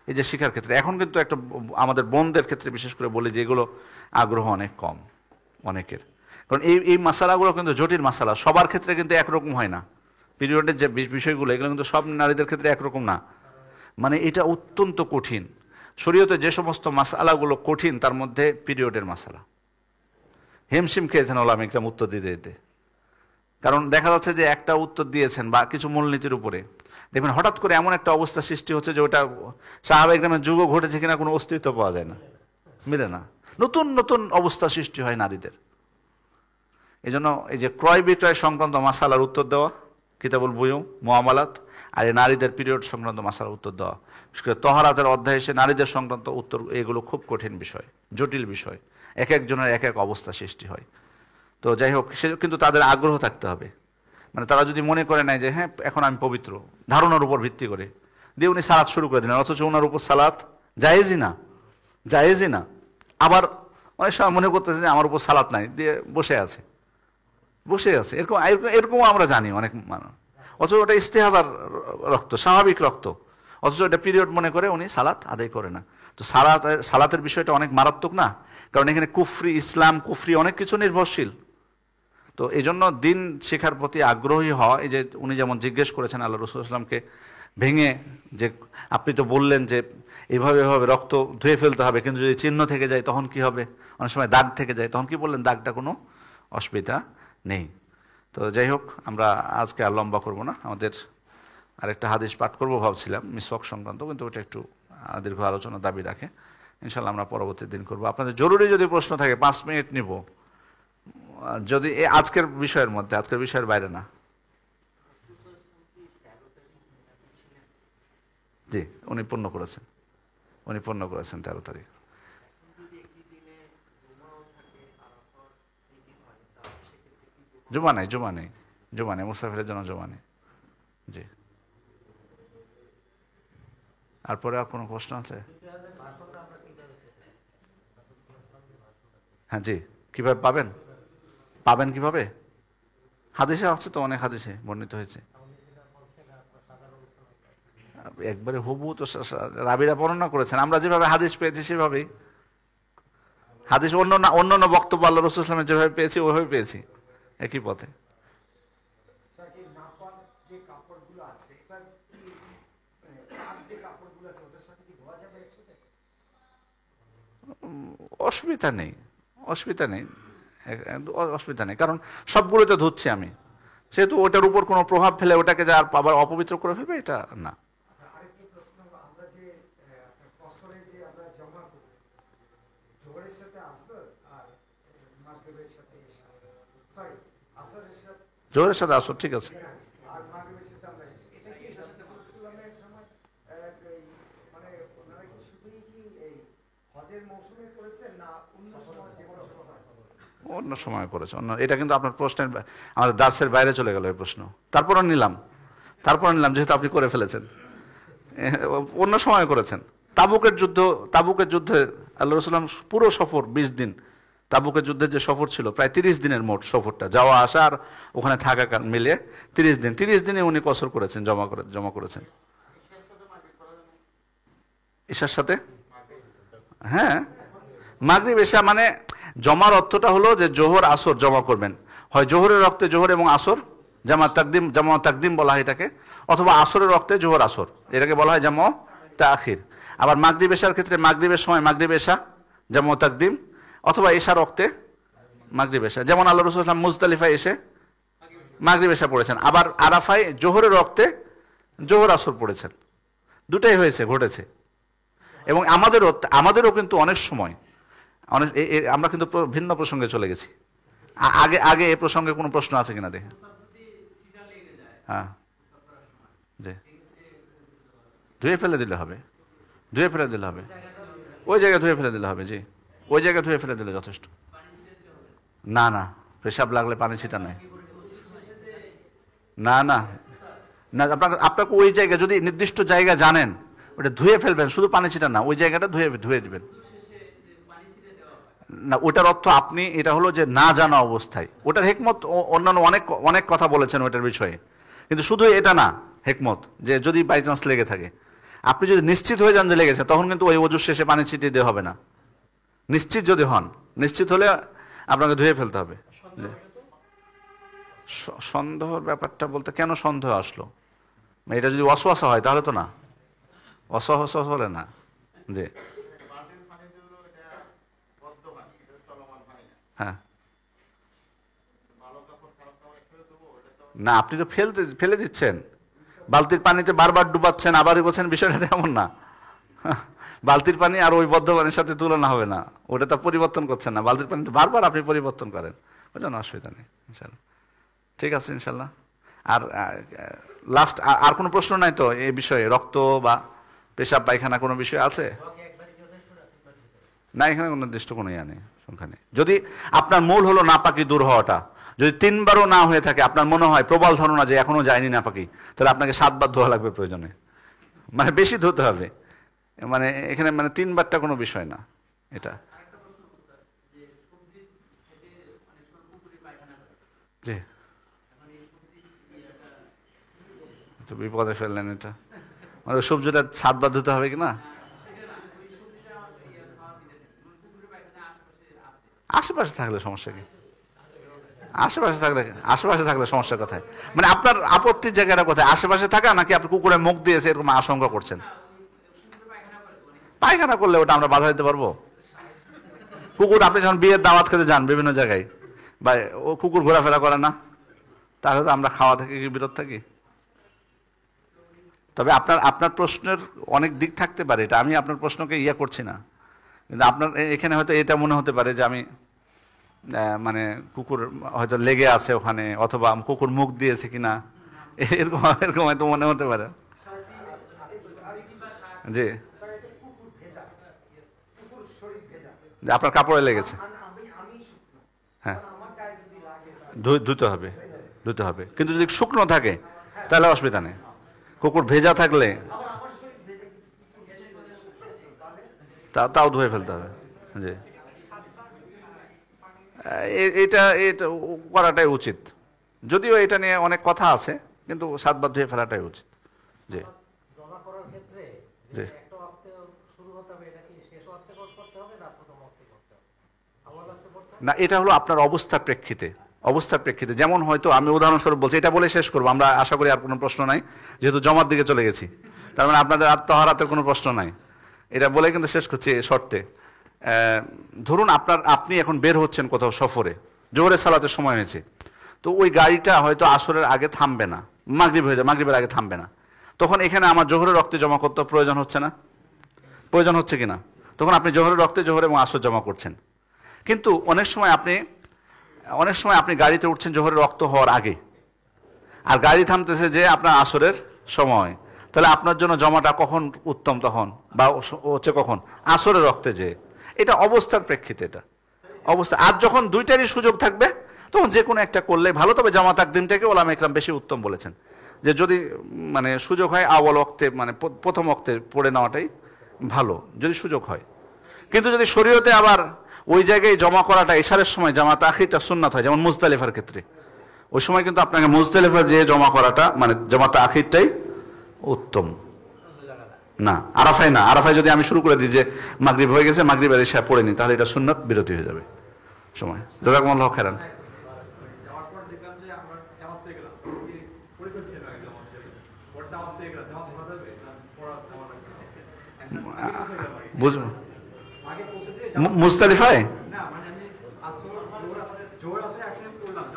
এই যে শিক্ষার ক্ষেত্রে। এখন কিন্তু একটা আমাদের বোনদের ক্ষেত্রে বিশেষ করে বলি যে এগুলো আগ্রহ অনেক কম অনেকের, কারণ এই মাসালাগুলো কিন্তু জটিল মাসালা, সবার ক্ষেত্রে কিন্তু একরকম হয় না। পিরিয়ডের যে বিষয়গুলো এগুলো কিন্তু সব নারীদের ক্ষেত্রে একরকম না, মানে এটা অত্যন্ত কঠিন। শরীয়তে যে সমস্ত মাসালাগুলো কঠিন তার মধ্যে পিরিয়ডের মাসালা হিমশিম খেয়েছেন ওলামা ইকরাম উত্তর দিতে দিতে। কারণ দেখা যাচ্ছে যে একটা উত্তর দিয়েছেন বা কিছু মূলনীতির উপরে, দেখবেন হঠাৎ করে এমন একটা অবস্থা সৃষ্টি হচ্ছে যে ওটা সাহাবা ইকরামের যুগও ঘটেছে কিনা কোনো অস্তিত্ব পাওয়া যায় না, মিলে না, নতুন নতুন অবস্থা সৃষ্টি হয় নারীদের। এই জন্য এই যে ক্রয় বিক্রয় সংক্রান্ত মাসালার উত্তর দেওয়া কিতাবুল বুয়ু মুআমালাত, আর এই নারীদের পিরিয়ড সংক্রান্ত মাসালার উত্তর দেওয়া, বিশেষ করে তহারাতের অধ্যায়ে এসে নারীদের সংক্রান্ত উত্তর, এগুলো খুব কঠিন বিষয়, জটিল বিষয়, এক একজনের এক এক অবস্থা সৃষ্টি হয়। তো যাই হোক, সে কিন্তু তাদের আগ্রহ থাকতে হবে। মানে তারা যদি মনে করে নেয় যে হ্যাঁ এখন আমি পবিত্র, ধারণার উপর ভিত্তি করে দিয়ে উনি সালাত শুরু করে দিলেন, অথচ ওনার উপর সালাত জায়েজই না। আবার অনেক সময় মনে করতেছে যে আমার উপর সালাত নাই, দিয়ে বসে আছে, এরকম আমরা জানি অনেক মানুষ, অথচ ওটা ইস্তেহাদার রক্ত, স্বাভাবিক রক্ত, অথচ এটা পিরিয়ড মনে করে উনি সালাত আদায় করে না। তো সালাতের বিষয়টা অনেক মারাত্মক না, কারণ এখানে কুফরি, ইসলাম কুফরি অনেক কিছু নির্ভরশীল। তো এই জন্য দিন শেখার প্রতি আগ্রহী হওয়া, এই যে উনি যেমন জিজ্ঞেস করেছেন আল্লাহ রসুল ইসলামকে ভেঙে, যে আপনি তো বললেন যে এভাবে রক্ত ধুয়ে ফেলতে হবে, কিন্তু যদি চিহ্ন থেকে যায় তখন কি হবে, অনেক সময় দাগ থেকে যায় তখন কি বললেন, দাগটা কোনো অসুবিধা নেই। তো যাই হোক, আমরা আজকে আর লম্বা করবো না, আমাদের আরেকটা হাদিস পাঠ করবো ভাবছিলাম মিসওয়াক সংক্রান্ত, কিন্তু ওটা একটু দীর্ঘ আলোচনা দাবি রাখে, ইনশাল্লাহ আমরা পরবর্তী দিন করবো। আপনাদের জরুরি যদি প্রশ্ন থাকে 5 মিনিট নিব, যদি আজকের বিষয়ের বাইরে না। জি, উনি পূর্ণ করেছেন 13 তারিখ। জুমা নেই মুসাফিরের জন্য জুমা নেই। জি, তারপরে আর কোনো প্রশ্ন আছে? হ্যাঁ জি, কিভাবে পাবেন? পাবেন কিভাবে? হাদিসে আছে তো, অনেক হাদিসে বর্ণিত হয়েছে। একবারে হুবহু তো রাবিরা বর্ণনা করেছেন, আমরা যেভাবে হাদিস পেয়েছি সেভাবেই। হাদিস অন্য বক্তব্য আল্লাহ রাসূল সাল্লাল্লাহু আলাইহি ওয়াসাল্লাম যেভাবে পেয়েছি ওইভাবে পেয়েছি, একই পথে। অসুবিধা নেই, অসুবিধা নেই, অসুবিধা নেই, কারণ সবগুলোতে ধুচ্ছি আমি, সেহেতু ওটার উপর কোনো প্রভাব ফেলে ওটাকে যে আর আবার অপবিত্র করে ফেলবে এটা না। জোহরের সাথে আসর, ঠিক আছে। অন্য সময় করেছে, এটা কিন্তু আপনার প্রশ্নের, আমাদের দার্সের বাইরে চলে গেল এই প্রশ্ন। তারপরে নিলাম যেহেতু আপনি করে ফেলেছেন, অন্য সময় করেছেন। তাবুকের যুদ্ধে আল্লাহ রাসূল পুরো সফর 20 দিন, তাবুকের যুদ্ধের যে সফর ছিল প্রায় 30 দিনের মোট সফরটা, যাওয়া আসা আর ওখানে থাকা মিলে 30 দিনে উনি কসর করেছেন, জমা করেছেন। ঈশার সাথে, হ্যাঁ, মাগরিব এশা মানে জমার অর্থটা হলো যে জোহর আসর জমা করবেন, হয় জোহরের রক্তে জোহর এবং আসর জামা তাকদিম বলা হয় এটাকে, অথবা আসরের রক্তে জোহর আসর, এটাকে বলা হয় জামা তাখির। আবার মাগরিব এশার ক্ষেত্রে মাগরিবের সময় মাগরিব এশা জামা তাকদিম, অথবা এশা রক্তে মাগরিব এশা, যেমন আল্লাহ রাসূল সাল্লাল্লাহু আলাইহি ওয়াসাল্লাম মুজদালিফায় এসে মাগরিব এশা পড়েছেন, আবার আরাফায় জোহরের রক্তে জোহর আসর পড়েছেন, দুটাই ঘটেছে। এবং আমাদেরও কিন্তু অনেক সময় আমরা কিন্তু ভিন্ন প্রসঙ্গে চলে গেছি। আগে এ প্রসঙ্গে কোনো প্রশ্ন আছে কিনা দেখে। হ্যাঁ, জি, ধুয়ে ফেলে দিলে হবে, ওই জায়গায় ধুয়ে ফেলে দিলে হবে, জি, ওই জায়গায় ধুয়ে ফেলে দিলে যথেষ্ট। না, পেশাব লাগলে পানি ছিটা নাই, না, আপনাকে ওই জায়গায় যদি নির্দিষ্ট জায়গা জানেন ওটা ধুয়ে ফেলবেন, শুধু পানি ছিটা না, ওই জায়গাটা ধুয়ে দিবেন না। ওটার অর্থ আপনি, এটা হলো যে না জানা অবস্থায়, ওটার হেকমত অন্যান্য অনেক কথা বলেছেন ওটার বিষয়ে, কিন্তু শুধু এটা না হেকমত যে যদি বাই চান্স লেগে থাকে, আপনি যদি নিশ্চিত হয়ে যান যে লেগেছে, তখন কিন্তু ওই ওযুর শেষে পানি ছিটিয়ে দেওয়া হবে না। নিশ্চিত হলে আপনাকে ধুয়ে ফেলতে হবে। সন্দেহের ব্যাপারটা বলতে কেন সন্দেহ আসলো? এটা যদি ওয়াসওয়াসা হয় তাহলে তো না, ওয়াসওয়াসা হলে না। জি, হ্যাঁ, না, আপনি তো ফেলে দিচ্ছেন, বালতির পানিতে বারবার ডুবাচ্ছেন, আবারই বলছেন, বিষয়টা তেমন না। বালতির পানি আর ওই বদ্ধ পানির সাথে তুলনা হবে না, ওটা তো পরিবর্তন করছেন না, বালতির পানিতে বারবার আপনি পরিবর্তন করেন, ওই জন্য অসুবিধা নেই ইনশাল্লাহ। ঠিক আছে ইনশাল্লাহ। আর লাস্ট আর কোনো প্রশ্ন নাই তো এই বিষয়ে, রক্ত বা পেশাব পায়খানা কোনো বিষয় আছে না? এখানে কোনো নির্দিষ্ট কোনো ইয়া নেই, সংখ্যা নেই। যদি আপনার মূল হলো নাপাকি দূর হওয়াটা, যদি 3বারও না হয়ে থাকে, আপনার মনে হয় প্রবল ধারণা যে এখনো যায়নি নাপাকি, তাহলে আপনাকে 7বার ধোয়া লাগবে প্রয়োজনে, মানে বেশি ধুতে হবে, মানে এখানে মানে 3বারটা কোনো বিষয় না এটা। জি, তো বিপদে ফেললেন এটা, মানে সবজিটা 7বার ধুতে হবে কিনা? আশেপাশে থাকলে সমস্যা কি? আশেপাশে থাকলে সমস্যার কথায়, মানে আপনার আপত্তির জায়গাটা কোথায়? আশেপাশে থাকা নাকি আপনি কুকুরে মুখ দিয়েছে এরকম আশঙ্কা করছেন? পায়খানা করলে ওটা আমরা বাধা দিতে পারবো? কুকুর, আপনি যখন বিয়ের দাওয়াত খেতে যান বিভিন্ন জায়গায়, বা ও কুকুর ঘোরাফেরা করে না, তাহলে তো আমরা খাওয়া থেকে কি বিরত থাকি? তবে আপনার প্রশ্নের অনেক দিক থাকতে পারে, এটা আমি আপনার প্রশ্নকে ইয়া করছি না, কিন্তু আপনার এখানে হয়তো এটা মনে হতে পারে যে আমি মানে কুকুর হয়তো লেগে আছে ওখানে, অথবা কুকুর মুখ দিয়েছে কিনা, এরকম হয়তো মনে হতে পারে। জি, আপনার কাপড়ে লেগেছে, হ্যাঁ, ধুতে হবে, কিন্তু যদি শুকনো থাকে তাহলে অসুবিধা নেই। কুকুর ভেজা থাকলে তাও ধুয়ে ফেলতে হবে। জি, এটা এটা করাটাই উচিত, যদিও এটা নিয়ে অনেক কথা আছে, কিন্তু 7 বার ধুয়ে ফেলাটাই উচিত। জি জমা করার ক্ষেত্রে জি একটা ওয়াক্তে শুরু হতে হবে, এটা কি শেষ ওয়াক্তে করতে হবে না প্রথম ওয়াক্তে করতে হবে? আমার ওয়াক্তে করতে হবে না, এটা হলো আপনার অবস্থার প্রেক্ষিতে, অবস্থার প্রেক্ষিতে। যেমন হয়তো আমি উদাহরণস্বরূপ বলছি, এটা বলে শেষ করবো, আমরা আশা করি আর কোনো প্রশ্ন নাই, যেহেতু জমার দিকে চলে গেছি, তার মানে আপনাদের আর তাহারাতের কোনো প্রশ্ন নাই, এটা বলে কিন্তু শেষ করছি শর্তে। ধরুন আপনি এখন বের হচ্ছেন কোথাও সফরে, জোহরের সালাতের সময় হয়েছে, তো ওই গাড়িটা হয়তো আসরের আগে থামবে না, মাগরিব হয়ে যায়, মাগরিবের আগে থামবে না, তখন এখানে আমার জোহরের রক্তে জমা করতে প্রয়োজন হচ্ছে না? প্রয়োজন হচ্ছে কিনা? তখন আপনি জোহরের রক্তে জোহর এবং আসর জমা করছেন। কিন্তু অনেক সময় আপনি গাড়িতে উঠছেন জোহরের রক্ত হওয়ার আগে, আর গাড়ি থামতেছে যে আপনার আসরের সময়, তাহলে আপনার জন্য জমাটা কখন উত্তম? তখন বা হচ্ছে কখন? আসরের রক্তে যে। এটা অবস্থার প্রেক্ষিতে, এটা অবস্থা। আর যখন দুইটারই সুযোগ থাকবে তখন যে কোনো একটা করলে ভালো। তবে জামা তাকদিমটাকে ওলামা ইকরাম বেশি উত্তম বলেছেন, যে যদি মানে সুযোগ হয় আউয়াল ওয়াক্তে, মানে প্রথম ওয়াক্তে পড়ে নেওয়াটাই ভালো যদি সুযোগ হয়। কিন্তু যদি শরীয়তে আবার ওই জায়গায় জমা করাটা ইশারের সময় জামাত আখিরটা সুন্নাত হয়, যেমন মুজদালিফার ক্ষেত্রে, ওই সময় কিন্তু আপনাকে মুজদালিফা যে জমা করাটা মানে জামাত আখিরটাই উত্তম। না আরাফায় না, আরাফায় যদি আমি শুরু করে দিই যে মাগরিব হয়ে গেছে, মাগরিবের ইশা পড়ে নি, তাহলে এটা সুন্নাত বিরতি হয়ে যাবে সময়। জাযাকুমুল্লাহু খাইরান। বুঝবো মুজদালিফায়,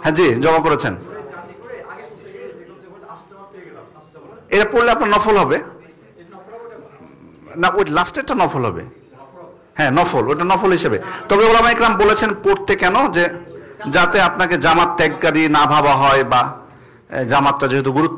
হ্যাঁ জি জমা করেছেন, এটা পড়লে আপনার নফল হবে না? ওই লাস্টেরটা নফল হবে, হ্যাঁ নফল, ওটা নফল হিসেবে। তবে ওলামা ইকরাম বলেছেন পড়তে কেন, যে যাতে আপনাকে জামাত ত্যাগকারী না ভাবা হয়, বা জামাতটা যেহেতু গুরুত্ব